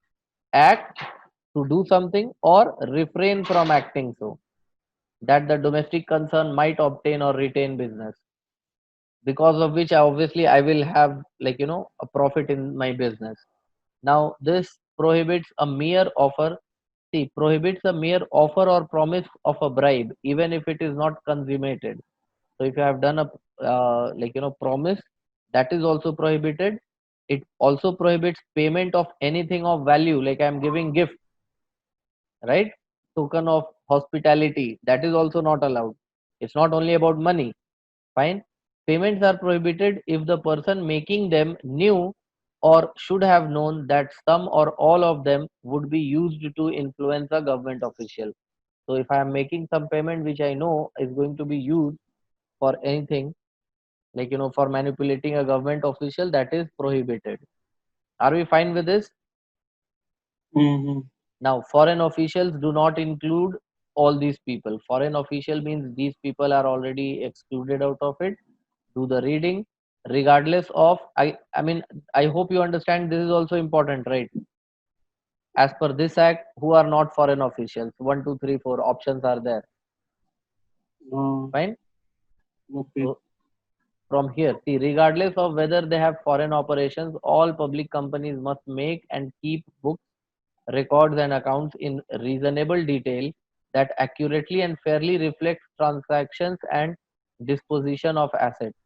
act, to do something, or refrain from acting so, that the domestic concern might obtain or retain business, because of which obviously I will have, like a profit in my business. Now this prohibits a mere offer. See, prohibits a mere offer or promise of a bribe, even if it is not consummated. So if you have done a promise, that is also prohibited. It also prohibits payment of anything of value, like I am giving gift, right? Token of hospitality, that is also not allowed. It's not only about money. Fine. Payments are prohibited if the person making them knew or should have known that some or all of them would be used to influence a government official. So if I am making some payment which I know is going to be used for anything, like for manipulating a government official, that is prohibited. Are we fine with this? mhm. Now, foreign officials do not include all these people. Foreign official means these people are already excluded out of it. Do the reading, regardless of, I mean, I hope you understand this is also important, right? As per this act, who are not foreign officials? One, two, three, four options are there. Uh, Fine. okay. So from here, see, regardless of whether they have foreign operations, all public companies must make and keep books, records, and accounts in reasonable detail that accurately and fairly reflect transactions and disposition of assets.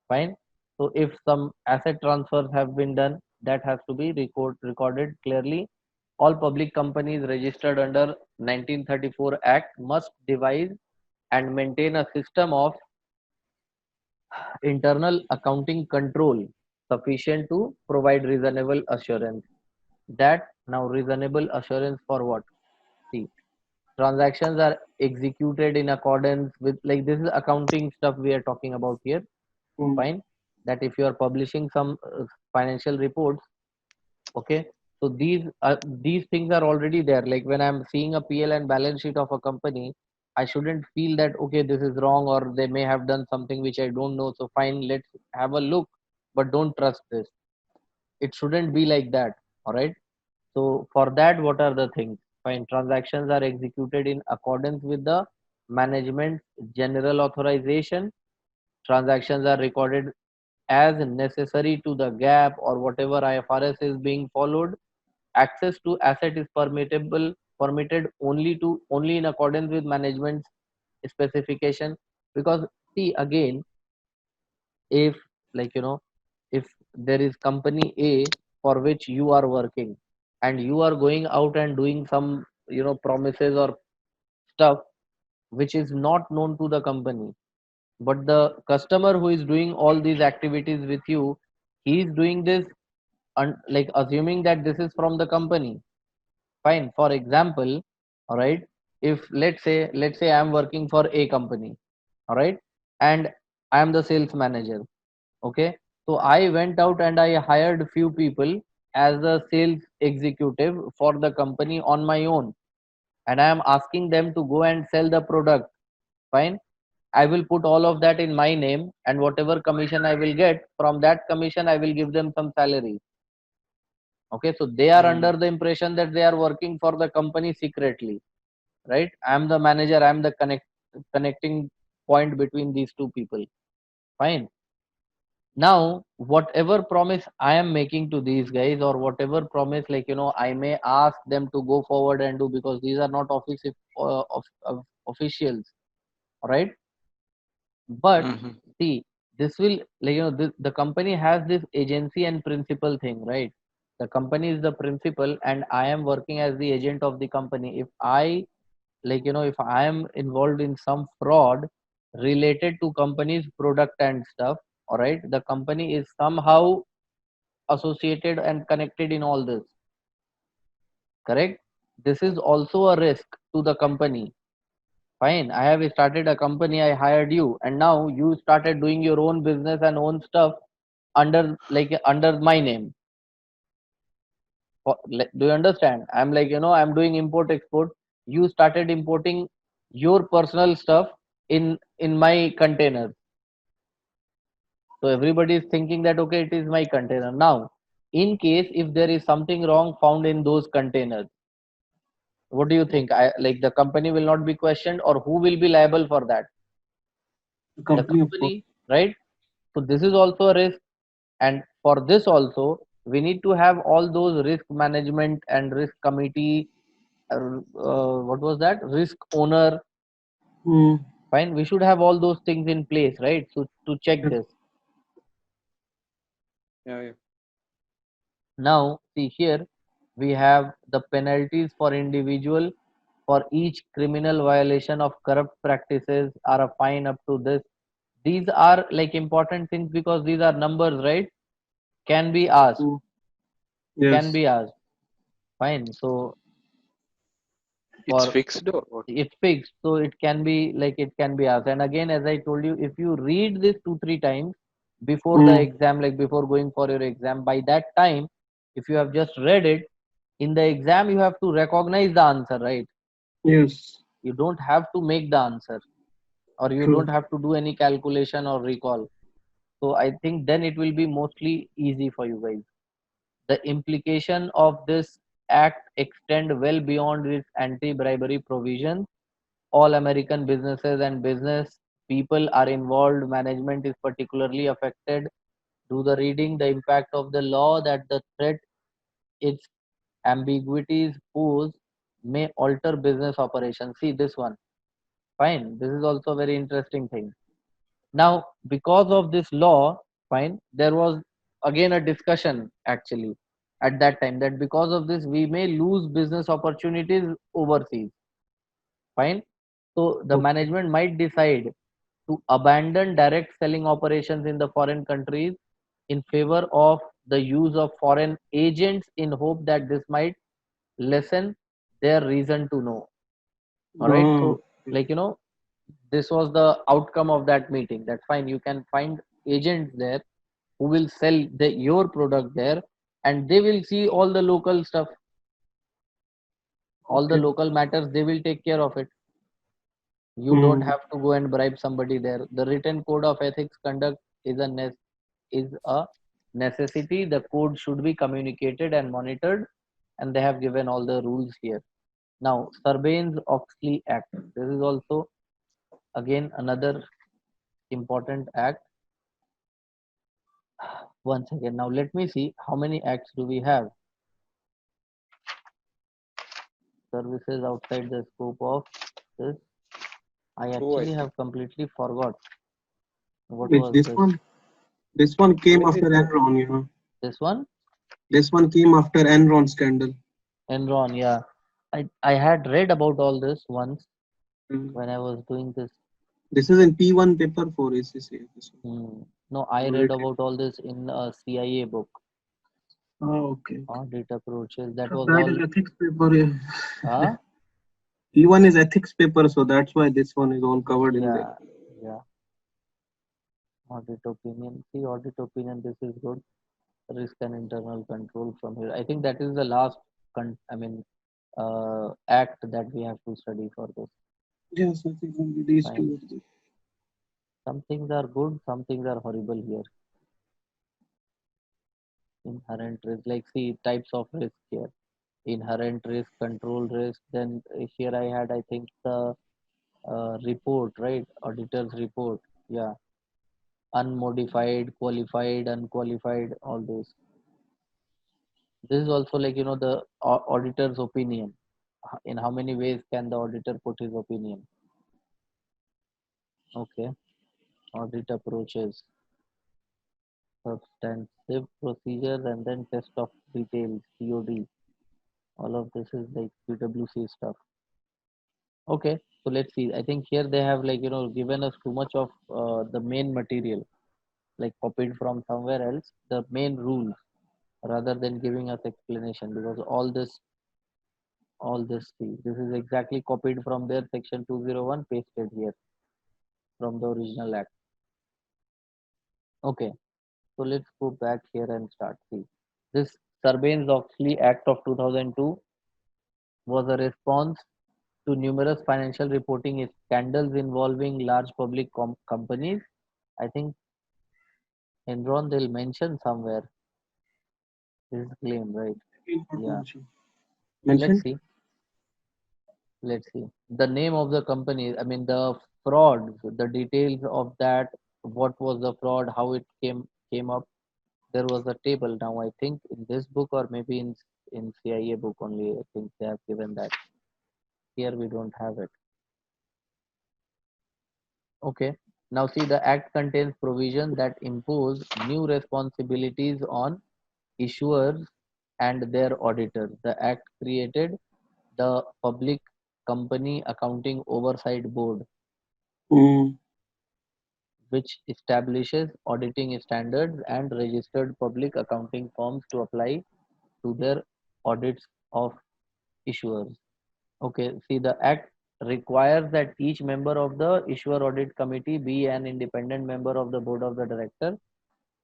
Fine. So if some asset transfers have been done, that has to be recorded clearly. All public companies registered under 1934 Act must devise and maintain a system of internal accounting control sufficient to provide reasonable assurance. That now reasonable assurance for what? See, transactions are executed in accordance with, like, this is accounting stuff we are talking about here. Mm, Fine. That if you are publishing some financial reports, okay, so these things are already there. Like when I'm seeing a PL and balance sheet of a company, I shouldn't feel that okay, this is wrong or they may have done something which I don't know, so fine, let's have a look, but don't trust this. It shouldn't be like that. All right. So for that, what are the things? Fine, transactions are executed in accordance with the management general authorization. Transactions are recorded as necessary to the gap or whatever IFRS is being followed. Access to asset is permitted only in accordance with management's specification. Because see again, if, like if there is company A for which you are working and you are going out and doing some promises or stuff which is not known to the company, but the customer who is doing all these activities with you, he is doing this like assuming that this is from the company. Fine. For example, all right, if let's say I'm working for a company, all right, and I am the sales manager. Okay, so I went out and I hired few people as a sales executive for the company on my own, and I am asking them to go and sell the product. Fine. I will put all of that in my name, and whatever commission I will get from that commission, I will give them some salary. Okay, so they are Mm. under the impression that they are working for the company secretly, right? I'm the manager, I'm the connecting point between these two people. Fine. Now, whatever promise I am making to these guys, or whatever promise, like, I may ask them to go forward and do, because these are not officials, right? But Mhm. see, this will, like, the company has this agency and principal thing, right? The company is the principal, and I am working as the agent of the company. If I, like, if I am involved in some fraud related to company's product and stuff, all right, the company is somehow associated and connected in all this, correct? This is also a risk to the company. Fine, I have started a company, I hired you, and now you started doing your own business and own stuff under, like, under my name. Do you understand? I'm like, I'm doing import export. You started importing your personal stuff in my container. So everybody is thinking that, okay, it is my container. Now, in case if there is something wrong found in those containers, what do you think? Like, the company will not be questioned, or who will be liable for that? The The company, of course. company, right? So this is also a risk, and for this also we need to have all those risk management and risk committee. What was that? Risk owner. Mm, Fine, we should have all those things in place, right? So to check yes. this. Yeah, yeah. Now, see here, we have the penalties for individual for each criminal violation of corrupt practices are a fine up to this. These are like important things because these are numbers, right? Can be asked, Mm, can yes. be asked. Fine. So It's for fixed or what? it's fixed, so it can be like it can be asked. And again, as I told you, if you read this 2 3 times before the Mm, exam, like before going for your exam, by that time, if you have just read it in the exam, you have to recognize the answer, right? yes. You don't have to make the answer, or you don't True. have to do any calculation or recall. So I think then it will be mostly easy for you guys. The implication of this act extend well beyond its anti-bribery provisions. All American businesses and business people are involved. Management is particularly affected. Do the reading, the impact of the law that the threat its ambiguities pose may alter business operations. See this one. Fine. This is also a very interesting thing. Now, because of this law, fine, there was again a discussion actually at that time that because of this we may lose business opportunities overseas. Fine. So the Okay. management might decide to abandon direct selling operations in the foreign countries in favor of the use of foreign agents in hope that this might lessen their reason to know. All right. Oh, So, like, this was the outcome of that meeting. That fine, you can find agents there who will sell your product there, and they will see all the local stuff, all the okay. local matters, they will take care of it. You don't Mm, have to go and bribe somebody there. The written code of ethics conduct is a necessity. The code should be communicated and monitored, and they have given all the rules here. Now, Sarbanes-Oxley Act. This is also again another important act. Once again, now let me see how many acts do we have. Services outside the scope of this. I Two, I actually think. have completely forgot what which was this. this one came Only after these two. Enron, you know. This one, This one came after Enron scandal. Enron. Yeah, I had read about all this once Mm, when I was doing this. This is in P1 paper for ACCA. This No, I read one. about all this in a CIA book, Oh, okay. audit approaches. That So was that is all. ethics paper. Yeah. Huh? P1 is ethics paper, so that's why this one is all covered in there. Yeah, yeah. Audit opinion. See, audit opinion. This is good. Risk and internal control from here. I think that is the last. Act that we have to study for this. Yes, I think only these Fine. two are there. Some things are good. Some things are horrible here. Inherent risk. Like see types of risk here. Inherent risk, control risk. Then here I had I think the report, right? Auditor's report. Yeah. Unmodified, qualified, unqualified, all those. This is also like the auditor's opinion. In how many ways can the auditor put his opinion? Okay. Audit approaches, substantive procedures, and then test of details, COD. All of this is like PwC stuff. Okay. So let's see. I think here they have like given us too much of the main material, like copied from somewhere else, the main rules, rather than giving us explanation, because all this see, this is exactly copied from their section 201, pasted here from the original act. Okay, so let's go back here and start. See, this Sarbanes-Oxley Act of 2002 was a response to numerous financial reporting scandals involving large public companies. I think Enron they'll mention somewhere this claim, right? Yeah. Let's Mentioned? see. Let's see. The name of the company, I mean the fraud, the details of that, what was the fraud, how it came up. There was a table. Now I think in this book or maybe in CIA book only, I think they have given that. Here we don't have it. Okay. Now see, the act contains provision that impose new responsibilities on issuers and their auditors. The act created the Public Company Accounting Oversight Board, Mm. which establishes auditing standards and registered public accounting firms to apply to their audits of issuers. Okay, see, the act requires that each member of the issuer audit committee be an independent member of the board of the director.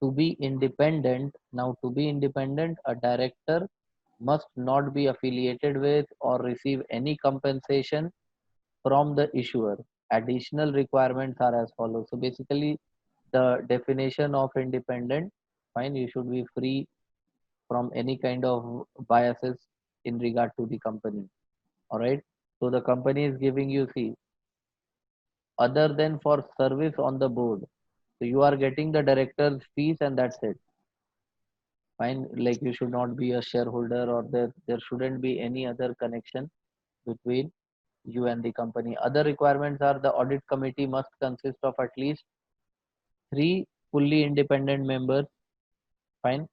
To be independent, now to be independent, a director must not be affiliated with or receive any compensation from the issuer. Additional requirements are as follows. So basically, the definition of independent, fine, you should be free from any kind of biases in regard to the company. All right. So the company is giving you, see, other than for service on the board. So you are getting the director's fees and that's it. Fine. Like you should not be a shareholder or there shouldn't be any other connection between you and the company. Other requirements are the audit committee must consist of at least three fully independent members. Fine.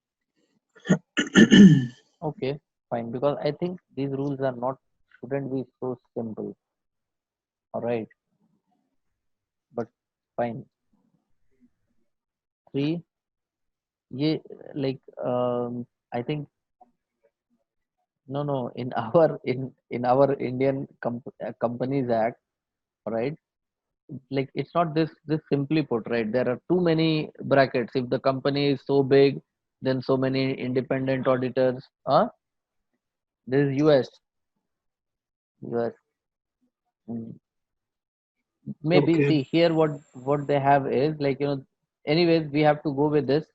Okay. Fine. Because I think these rules are not shouldn't be so simple. All right. But fine. Three. Yeah. Like I think no. In our Indian Companies Act, right? Like it's not this simply put, right? There are too many brackets. If the company is so big, then so many independent auditors. This is US. Mm. Maybe Okay. see here what they have is like anyways we have to go with this.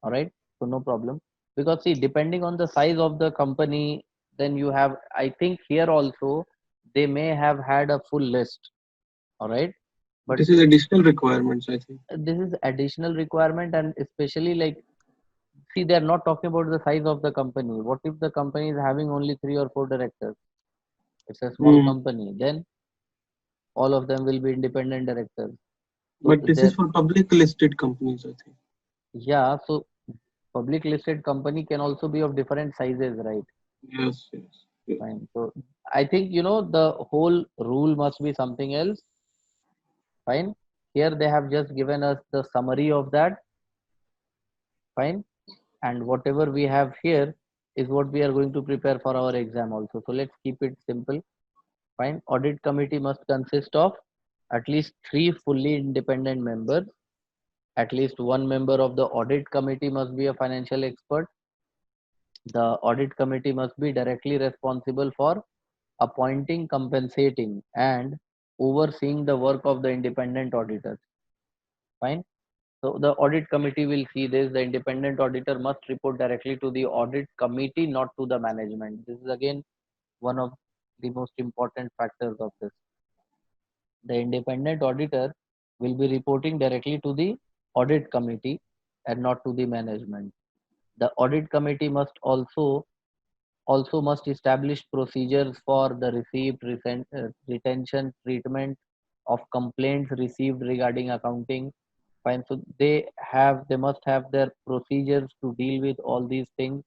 All right, so no problem, because see depending on the size of the company, then you have, I think here also they may have had a full list. All right, but This is additional requirements, I think. this is additional requirement, and especially like see they are not talking about the size of the company. What if the company is having only 3 or 4 directors? It's a small Mm. company, then all of them will be independent directors. So But this is there, for public listed companies, I think. yeah, so public listed company can also be of different sizes, right? Yes, yes. Yes. Fine. So I think the whole rule must be something else. Fine. Here they have just given us the summary of that. Fine. And whatever we have here is what we are going to prepare for our exam also. So let's keep it simple. Fine. Audit committee must consist of at least 3 fully independent members. At least one member of the audit committee must be a financial expert. The audit committee must be directly responsible for appointing, compensating, and overseeing the work of the independent auditors. Fine. So the audit committee will see this. The independent auditor must report directly to the audit committee, not to the management. This is again one of the most important factors of this. The independent auditor will be reporting directly to the audit committee and not to the management. The audit committee must also must establish procedures for the retention, treatment of complaints received regarding accounting. Fine. So they must have their procedures to deal with all these things.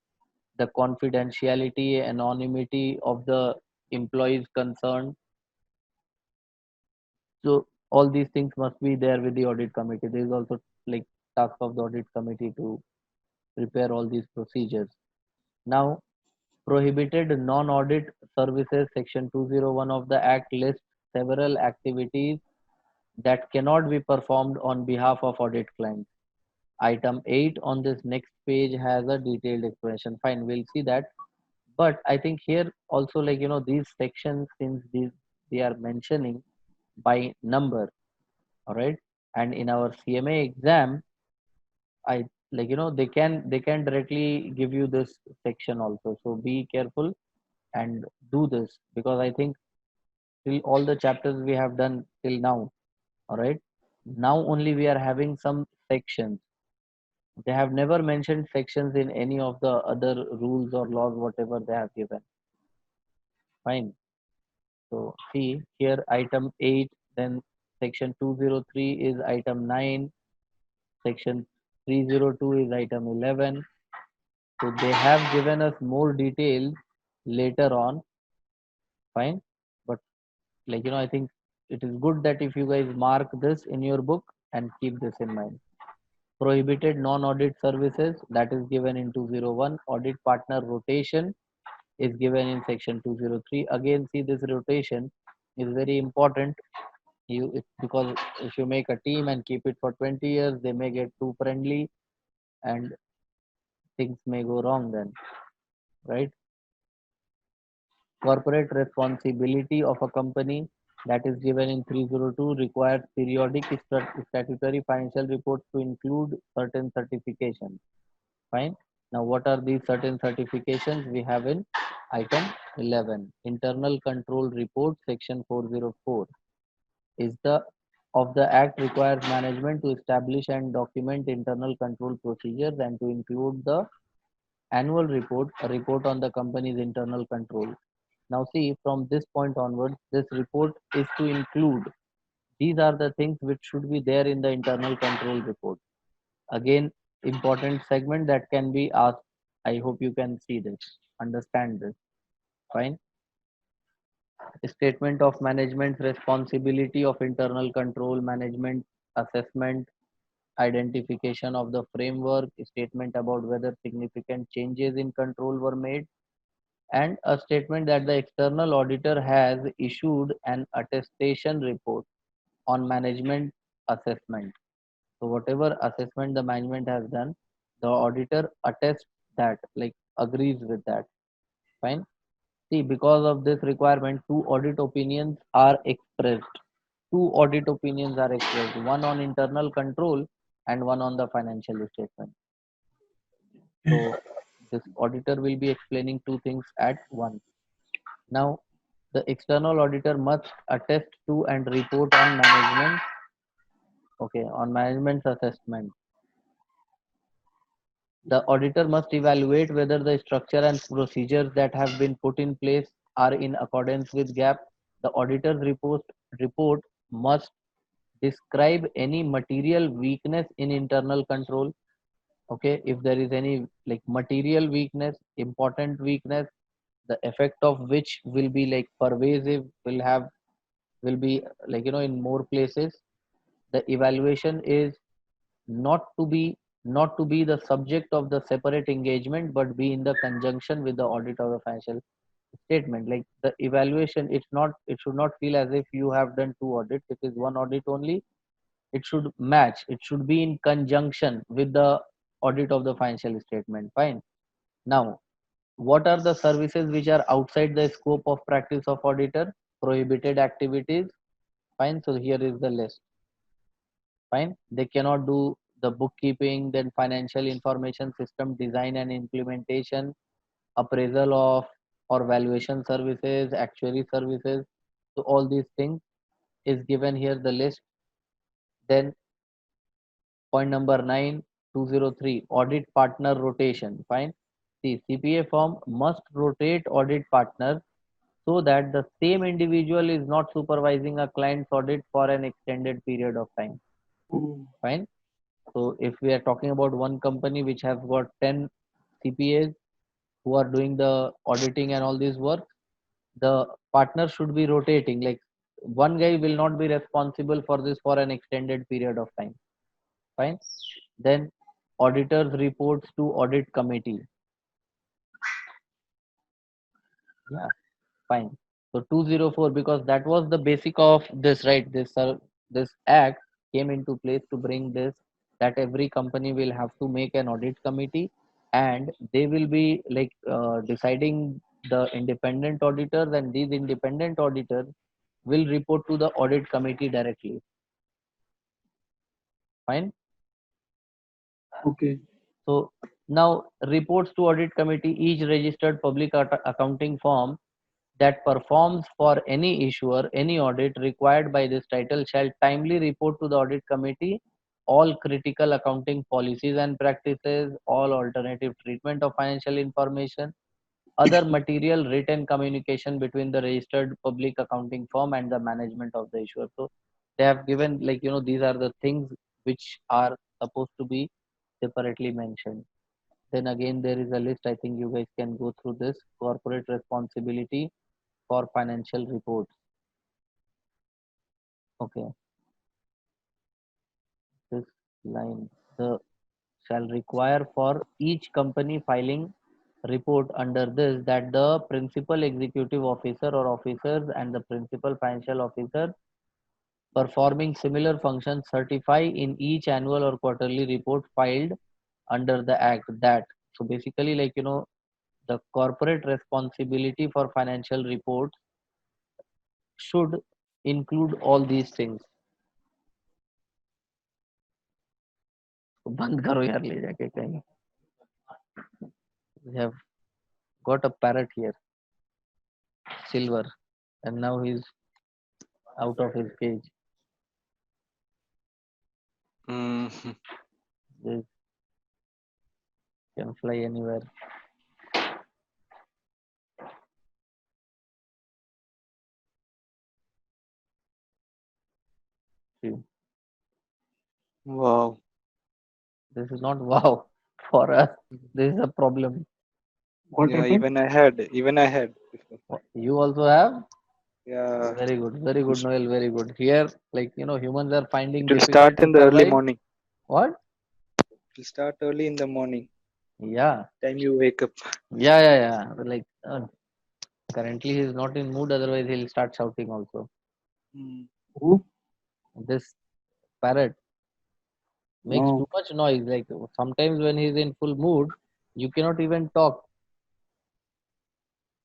The confidentiality, anonymity of the employees concerned. So all these things must be there with the audit committee. There is also like task of the audit committee to prepare all these procedures. Now, prohibited non-audit services, section 201 of the Act lists several activities that cannot be performed on behalf of audit clients. Item 8 on this next page has a detailed explanation. Fine, we'll see that. But I think here also, like, these sections, since they are mentioning by number, all right, and in our CMA exam, I like, they can directly give you this section also. So be careful and do this, because I think till all the chapters we have done till now, all right, now only we are having some sections. They have never mentioned sections in any of the other rules or laws, whatever they have given. Fine. So see here item 8, then section 203 is item 9, section 302 is item 11. So they have given us more details later on. Fine. But I think it is good that if you guys mark this in your book and keep this in mind. Prohibited non-audit services, that is given in 201. Audit partner rotation is given in section 203. Again, see, this rotation is very important. Because if you make a team and keep it for 20 years, they may get too friendly and things may go wrong then, right? Corporate responsibility of a company, that is given in 302, requires periodic statutory financial reports to include certain certifications. Fine. Now, what are these certain certifications we have in item 11? Internal control report, section 404 is the act requires management to establish and document internal control procedures and to include the annual report, a report on the company's internal control. Now see, from this point onwards, this report is to include, these are the things which should be there in the internal control report. Again, important segment that can be asked. I hope you can see this, understand this. Fine. Statement of management's responsibility of internal control, management assessment, identification of the framework, statement about whether significant changes in control were made, and a statement that the external auditor has issued an attestation report on management assessment. So whatever assessment the management has done, the auditor attests that, like agrees with that. Fine. See, because of this requirement, two audit opinions are expressed. Two audit opinions are expressed, one on internal control and one on the financial statement. So this auditor will be explaining two things at once. Now, the external auditor must attest to and report on management, okay, on management's assessment. The auditor must evaluate whether the structure and procedures that have been put in place are in accordance with GAAP. The auditor's report must describe any material weakness in internal control. Okay, if there is any like material weakness, important weakness, the effect of which will be like pervasive, will be like in more places. the evaluation is not to be not to be the subject of the separate engagement, but be in the conjunction with the audit of the financial statement. Like the evaluation, it should not feel as if you have done two audits. It is one audit only. It should match. It should be in conjunction with the audit of the financial statement. Fine. Now, what are the services which are outside the scope of practice of auditor? Prohibited activities. Fine. So here is the list. Fine. They cannot do the bookkeeping, then financial information system design and implementation, appraisal of or valuation services, actuary services. So all these things is given here the list. Then point number 9, 203, audit partner rotation. Fine. The CPA firm must rotate audit partner so that the same individual is not supervising a client's audit for an extended period of time. Fine. So if we are talking about one company which has got 10 CPAs who are doing the auditing and all this work, the partner should be rotating. Like one guy will not be responsible for this for an extended period of time. Fine. Then auditors reports to audit committee. Yeah, fine. So 204, because that was the basic of this, right? This act came into place to bring this, that every company will have to make an audit committee, and they will be like deciding the independent auditors, and these independent auditors will report to the audit committee directly. Fine. Okay. So now reports to audit committee, each registered public accounting firm that performs for any issuer any audit required by this title shall timely report to the audit committee all critical accounting policies and practices, all alternative treatment of financial information, other material written communication between the registered public accounting firm and the management of the issuer. So they have given, like, these are the things which are supposed to be separately mentioned. Then again, there is a list. I think you guys can go through this. Corporate responsibility for financial reports. Okay, this line, the shall require for each company filing report under this that the principal executive officer or officers and the principal financial officer performing similar functions certify in each annual or quarterly report filed under the act that. So basically, like, the corporate responsibility for financial reports should include all these things. बंद करो यार ले जाके कहीं. We have got a parrot here, silver, and now he's out of his cage. Mhm. This can fly anywhere. See, Wow. this is not wow for us. This is a problem. What Yeah, happened? even I had before. You also have? Yeah, Very it will, good, Noel, very good. Here, like, humans are it finding will difficult start to in the early survive. morning. What? It will start early in the morning. Yeah, Time you wake up. yeah. Like, currently he's not in mood, otherwise he'll start shouting also. Mm. Who? This parrot makes Oh, too much noise. Like, sometimes when he's in full mood, you cannot even talk.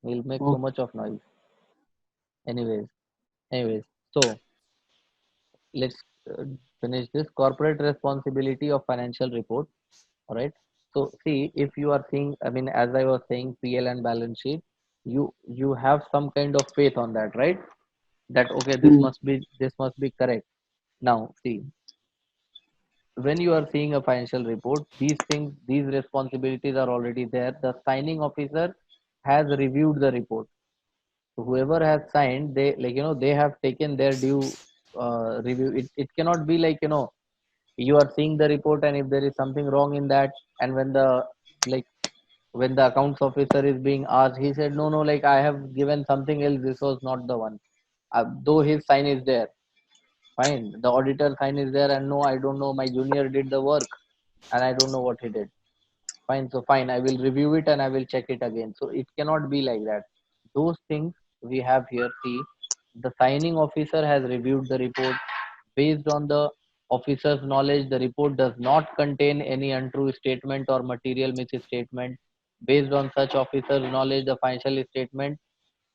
He'll make so oh, much of noise. Anyways, so let's uh, finish this corporate responsibility of financial report. All right. So see, if you are seeing, I mean, as I was saying, PL and balance sheet, you have some kind of faith on that, right? That okay, hmm, this must be correct. Now see, when you are seeing a financial report, these things, these responsibilities are already there. The signing officer has reviewed the report. So whoever has signed, they, like, they have taken their due review. It cannot be like, you are seeing the report, and if there is something wrong in that, and when the, like, when the accounts officer is being asked, he said no, like, I have given something else, this was not the one, though his sign is there. Fine. The auditor sign is there, and no, I don't know. My junior did the work, and I don't know what he did. Fine. So fine, I will review it and I will check it again. So it cannot be like that. Those things we have here. See, the signing officer has reviewed the report. Based on the officer's knowledge, the report does not contain any untrue statement or material misstatement. Based on such officer's knowledge, the financial statement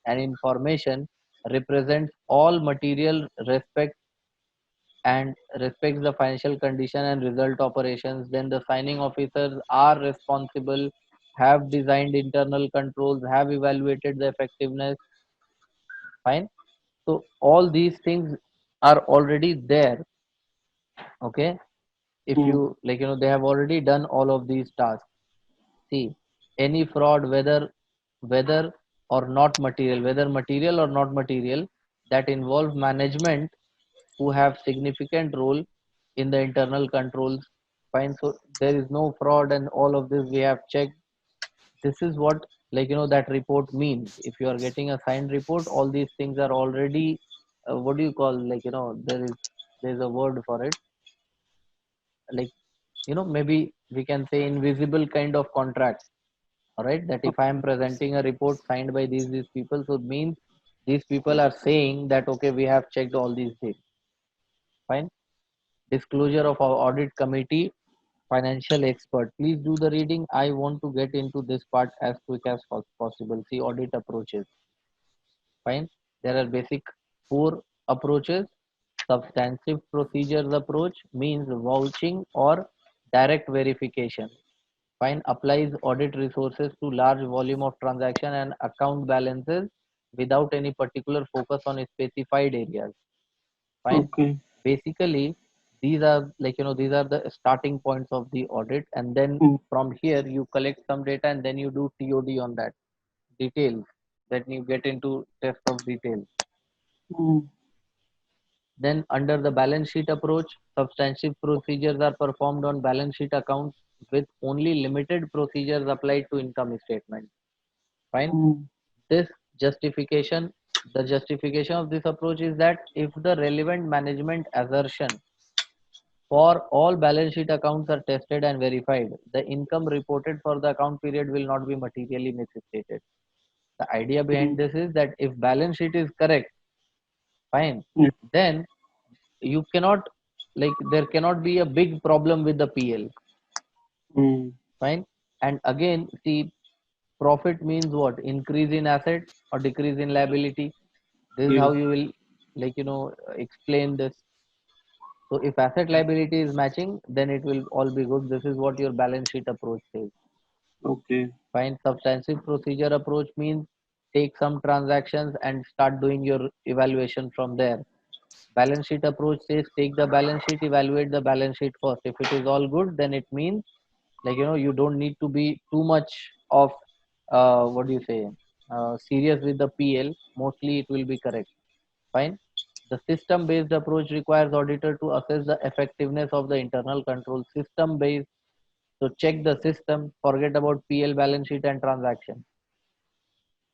and information represents all material respects the financial condition and result operations. Then the signing officers are responsible, have designed internal controls, have evaluated the effectiveness. Fine. So all these things are already there. Okay. If Mm. you like, they have already done all of these tasks. See, any fraud, whether or not material, whether material or not material, that involve management who have significant role in the internal controls. Fine. So there is no fraud, and all of this we have checked. This is what, that report means. If you are getting a signed report, all these things are already, what do you call, there's a word for it, like, maybe we can say invisible kind of contract. All right, that if I am presenting a report signed by these people, so it means these people are saying that okay, we have checked all these things. Fine. Disclosure of our audit committee, financial expert. Please do the reading. I want to get into this part as quick as possible. See, audit approaches. Fine. There are basic four approaches. Substantive procedures approach means vouching or direct verification. Fine. Applies audit resources to large volume of transaction and account balances without any particular focus on specified areas. Fine. Okay. Basically, these are the starting points of the audit, and then Mm. from here you collect some data and then you do TOD on that details. Then you get into test of details. Mm. Then under the balance sheet approach, substantive procedures are performed on balance sheet accounts with only limited procedures applied to income statement. Fine. Mm. This justification, the justification of this approach is that if the relevant management assertion for all balance sheet accounts are tested and verified, the income reported for the account period will not be materially misstated. The idea behind Mm. this is that if balance sheet is correct, fine, Yeah. then you cannot, there cannot be a big problem with the PL. Mm. Fine. And again, see, profit means what? Increase in asset or decrease in liability. This is Yeah. how you will, explain this. So if asset liability is matching, then it will all be good. This is what your balance sheet approach says. Okay. Fine. Substantive procedure approach means take some transactions and start doing your evaluation from there. Balance sheet approach says take the balance sheet, evaluate the balance sheet first. If it is all good, then it means, you don't need to be too much of, what do you say, serious with the PL. Mostly it will be correct. Fine. The system based approach requires auditor to assess the effectiveness of the internal control. System based, so check the system, forget about PL, balance sheet and transaction.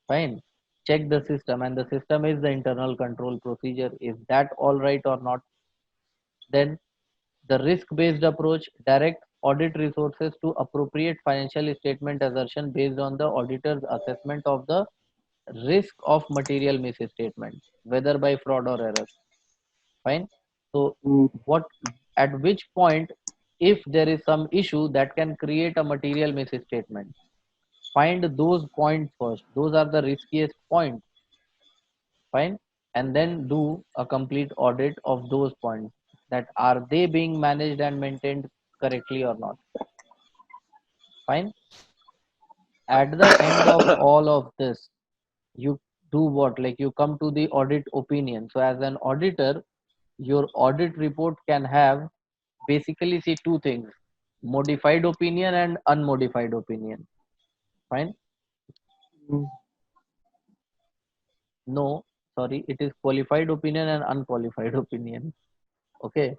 Fine. Check the system, and the system is the internal control procedure. Is that all right or not? Then the risk based approach direct audit resources to appropriate financial statement assertion based on the auditor's assessment of the risk of material misstatement, whether by fraud or error. Fine. So Mm. what, at which point, if there is some issue that can create a material misstatement, find those points first. Those are the riskiest points. Fine. And then do a complete audit of those points, that are they being managed and maintained correctly or not. Fine. At the end of all of this, you do what, you come to the audit opinion. So as an auditor, your audit report can have basically, see, two things: modified opinion and unmodified opinion. Fine. Mm. No, sorry, it is qualified opinion and unqualified opinion. Okay.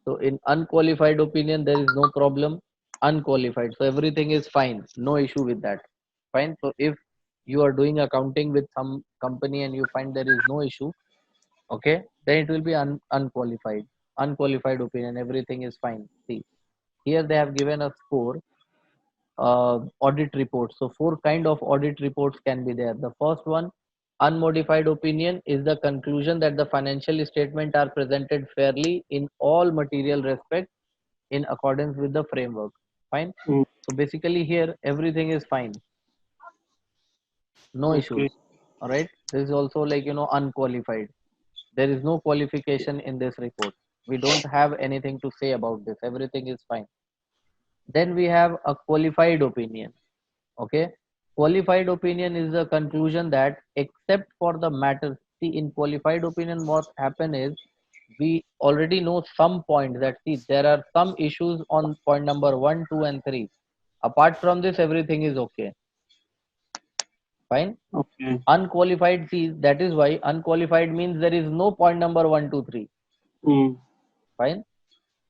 So in unqualified opinion, there is no problem. Unqualified, so everything is fine, no issue with that. Fine. So if you are doing accounting with some company and you find there is no issue, Okay, then it will be unqualified opinion, everything is fine. See, here they have given a score, audit reports. So four kind of audit reports can be there. The first one, unmodified opinion, is the conclusion that the financial statement are presented fairly in all material respects in accordance with the framework. Fine. Mm. So basically here everything is fine, no Okay. issues. All right. This is also like, unqualified. There is no qualification in this report. We don't have anything to say about this. Everything is fine. Then we have a qualified opinion. Okay. Qualified opinion is the conclusion that except for the matter. See, in qualified opinion, what happen is we already know some point that, see, there are some issues on point number 1, 2, and 3. Apart from this, everything is okay. Fine. Okay. Unqualified, see, that is why unqualified means there is no point number 1, 2, 3. Mm. Fine.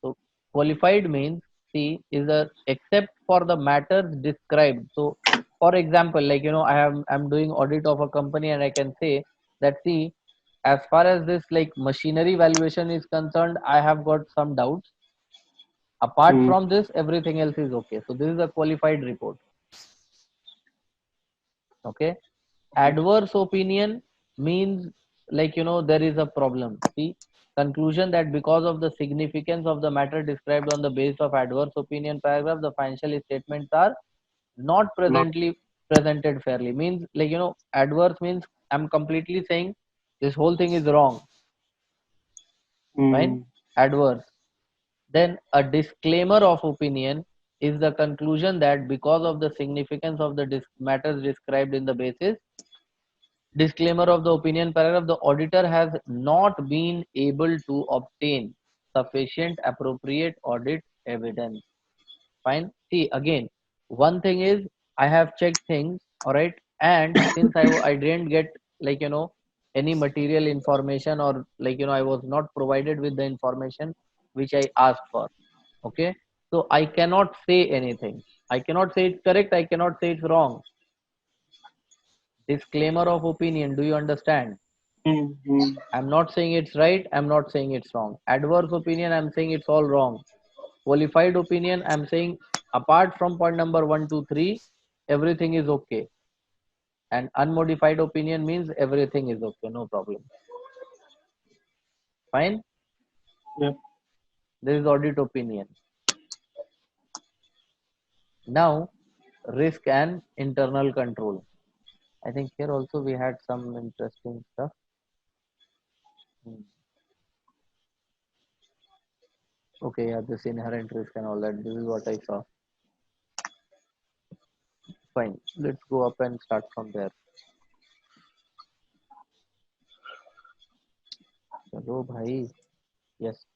So qualified means, see, is a except for the matters described. So for example, like, I'm doing audit of a company and I can say that, see, as far as this like machinery valuation is concerned, I have got some doubts. Apart Mm. from this, everything else is okay. So this is a qualified report. Okay. Adverse opinion means, like, there is a problem. See, conclusion that because of the significance of the matter described on the basis of adverse opinion paragraph, the financial statements are not Not. presently presented fairly. Means, like, adverse means I'm completely saying this whole thing is wrong. Fine. Mm. Adverse. Then a disclaimer of opinion is the conclusion that because of the significance of the matters described in the basis disclaimer of the opinion paragraph, the auditor has not been able to obtain sufficient appropriate audit evidence. Fine. See, again, one thing is I have checked things, all right, and since I didn't get, like, any material information, or like, I was not provided with the information which I asked for. Okay, so I cannot say anything. I cannot say it's correct. I cannot say it's wrong. Disclaimer of opinion. Do you understand? Mm. Mm. I'm not saying it's right. I'm not saying it's wrong. Adverse opinion, I'm saying it's all wrong. Qualified opinion, I'm saying apart from point number 1, 2, 3, everything is okay. And unmodified opinion means everything is okay, no problem. Fine. Yeah. This is audit opinion. Now, risk and internal control. I think here also we had some interesting stuff. Hmm. Okay, yeah, this inherent risk and all that. This is what I saw. Fine. Let's go up and start from there. Hello, bhai. Yes.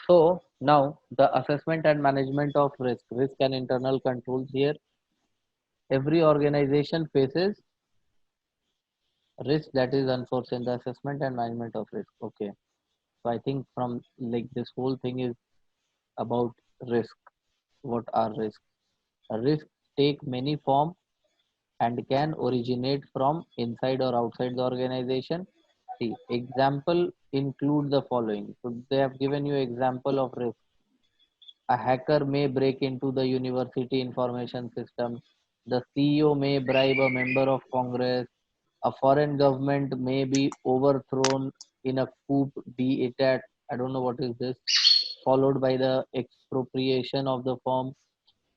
So now the assessment and management of risk and internal controls here. Every organization faces risk that is unforeseen. The assessment and management of risk. Okay. So I think from like this whole thing is about risk. What are risks? Risks take many forms and can originate from inside or outside the organization. See, example include the following. So they have given you example of risk. A hacker may break into the university information system. The CEO may bribe a member of Congress. A foreign government may be overthrown in a coup d'etat. I don't know what is this. Followed by the expropriation of the firm.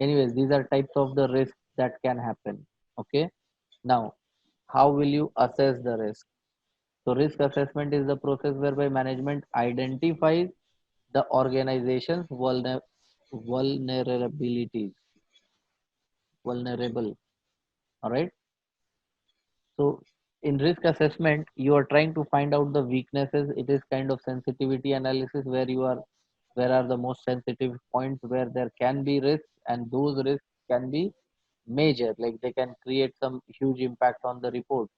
Anyways, these are types of the risks that can happen. Okay. Now, how will you assess the risk? So, risk assessment is the process whereby management identifies the organization's vulnerabilities. Vulnerable. All right. So, in risk assessment, you are trying to find out the weaknesses. It is kind of sensitivity analysis where are the most sensitive points where there can be risks, and those risks can be major, like they can create some huge impact on the report.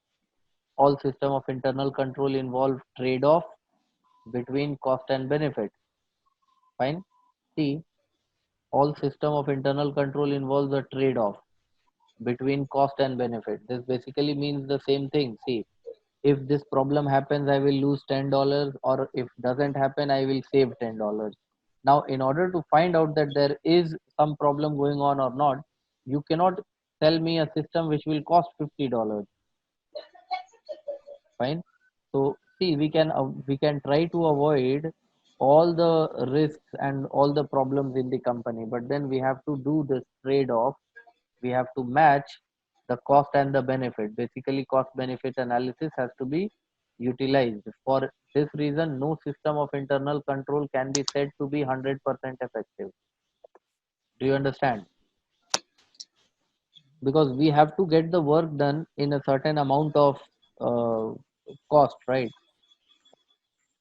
All system of internal control involve trade-off between cost and benefit. Fine. See, all system of internal control involves a trade-off between cost and benefit. This basically means the same thing. See, if this problem happens, I will lose $10, or if doesn't happen, I will save $10. Now, in order to find out that there is some problem going on or not, you cannot tell me a system which will cost $50. Fine. So see, we can try to avoid all the risks and all the problems in the company, but then we have to do this trade-off. We have to match the cost and the benefit. Basically, cost benefit analysis has to be utilized. For this reason, no system of internal control can be said to be 100% effective. Do you understand? Because we have to get the work done in a certain amount of uh, cost, right?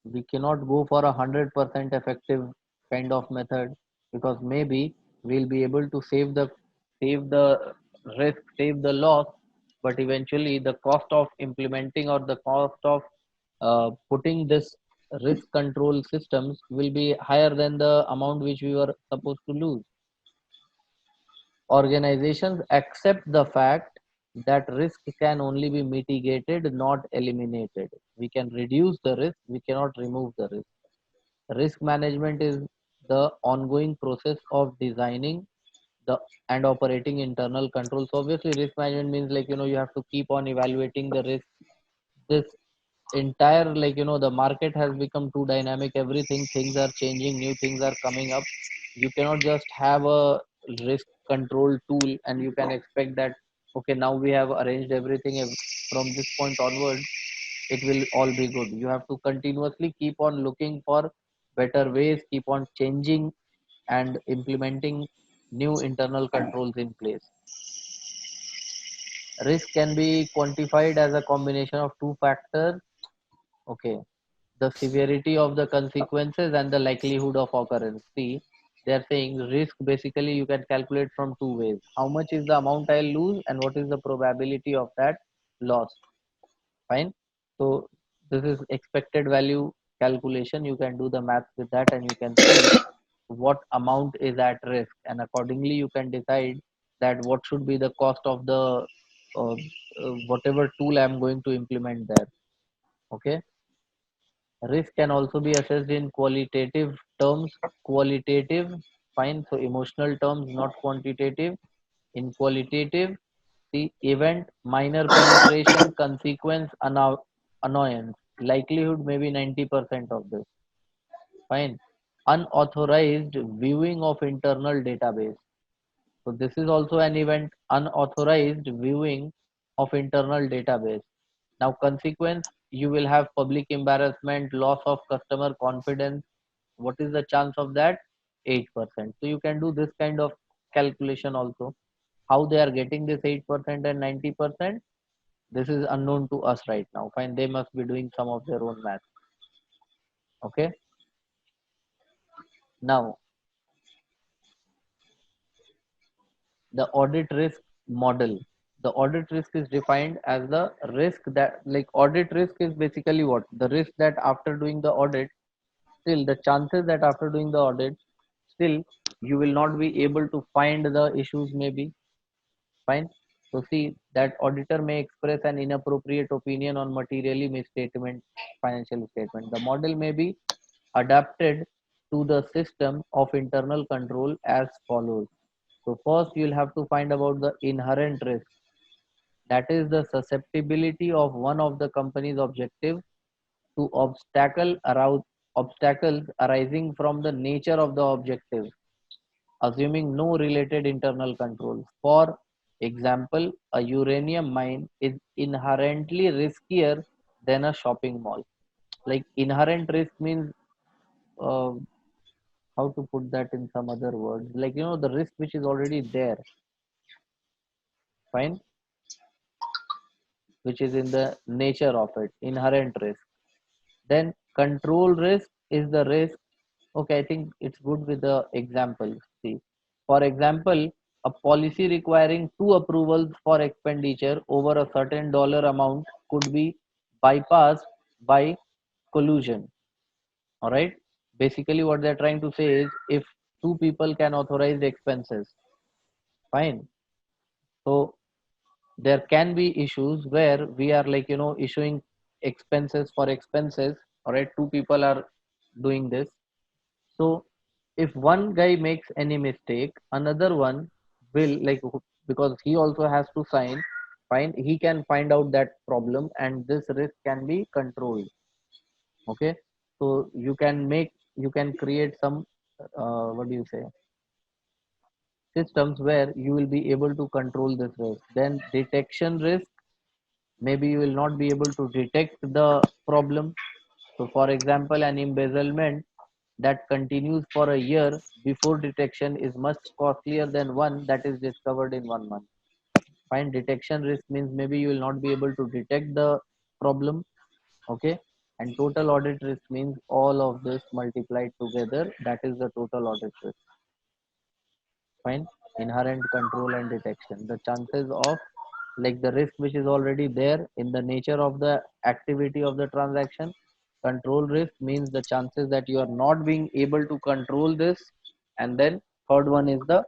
We cannot go for 100% effective kind of method, because maybe we'll be able to save the risk, save the loss, but eventually the cost of implementing or the cost of putting this risk control systems will be higher than the amount which we were supposed to lose. Organizations accept the fact that risk can only be mitigated, not eliminated. We can reduce the risk, we cannot remove the risk. Risk management is the ongoing process of designing the and operating internal controls. Obviously, risk management means, like, you have to keep on evaluating the risk. This entire, like, the market has become too dynamic. Everything, things are changing, new things are coming up. You cannot just have a risk control tool and you can expect that, okay, now we have arranged everything, from this point onwards it will all be good. You have to continuously keep on looking for better ways, keep on changing and implementing new internal controls in place. Risk can be quantified as a combination of two factors. Okay, the severity of the consequences and the likelihood of occurrence. See, they are saying risk basically you can calculate from two ways. How much is the amount I'll lose and what is the probability of that loss. Fine. So this is expected value calculation. You can do the math with that and you can see what amount is at risk, and accordingly you can decide that what should be the cost of the whatever tool I'm going to implement there. Okay. Risk can also be assessed in qualitative terms. Qualitative, fine. So emotional terms, not quantitative. In qualitative, the event, minor penetration, consequence, annoyance. Likelihood maybe 90% of this. Fine. Unauthorized viewing of internal database. So this is also an event, unauthorized viewing of internal database. Now consequence, you will have public embarrassment, loss of customer confidence. What is the chance of that? 8%. So you can do this kind of calculation also. How they are getting this 8% and 90%? This is unknown to us right now. Fine, they must be doing some of their own math. Okay. Now the audit risk model. The audit risk is defined as the risk that, like, audit risk is basically what? The risk that after doing the audit, still the chances that after doing the audit, still you will not be able to find the issues maybe. Fine. So see that auditor may express an inappropriate opinion on materially misstatement financial statement. The model may be adapted to the system of internal control as follows. So first you'll have to find about the inherent risk, that is the susceptibility of one of the company's objectives to obstacles arising from the nature of the objective, assuming no related internal controls. For example, a uranium mine is inherently riskier than a shopping mall. Like, inherent risk means, uh, how to put that in some other words, like, the risk which is already there. Fine. Which is in the nature of it, inherent risk. Then control risk is the risk. Okay, I think it's good with the example. See, for example, a policy requiring two approvals for expenditure over a certain dollar amount could be bypassed by collusion. All right. Basically, what they're trying to say is, if two people can authorize the expenses, fine. So there can be issues where we are, like, issuing expenses for expenses. All right, two people are doing this. So if one guy makes any mistake, another one will because he also has to find he can find out that problem, and this risk can be controlled. Okay, so you can create some what do you say, systems where you will be able to control this risk. Then detection risk, maybe you will not be able to detect the problem. So for example, an embezzlement that continues for a year before detection is much costlier than one that is discovered in 1 month. Fine, detection risk means maybe you will not be able to detect the problem. Okay, and total audit risk means all of this multiplied together, that is the total audit risk. Fine, inherent control and detection, the chances of the risk which is already there in the nature of the activity of the transaction. Control risk means the chances that you are not being able to control this. And then third one is the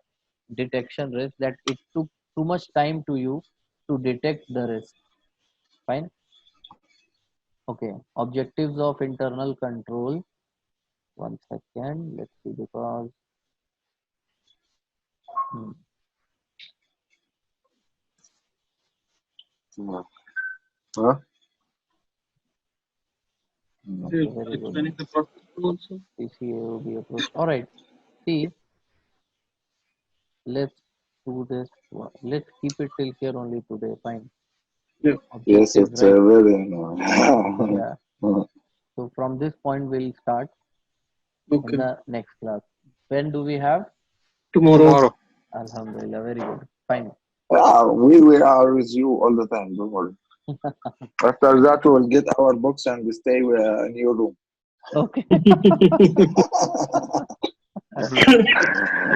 detection risk, that it took too much time to you to detect the risk. Fine. Okay, objectives of internal control. One second, let's see, because hmm, Huh? okay, You're very good. explaining the process also. CCAOB approach. All right, see, let's do this let's keep it till here only today. Fine. Yeah. Yes, Objectives, it's right? very. Yeah, so from this point we'll start in Okay. the next class. When do we have? Tomorrow. Tomorrow. Alhamdulillah, very good. Fine. We are with you all the time. Don't worry. After that, we'll get our books and stay in your room. Okay.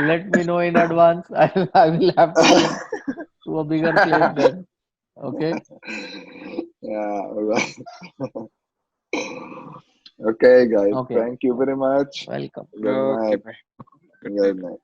Let me know in advance. I will have to move to a bigger place then. Okay. Yeah, all right. Okay, guys. Okay. Thank you very much. Welcome. Good Okay, night. bye. Good night. Good night.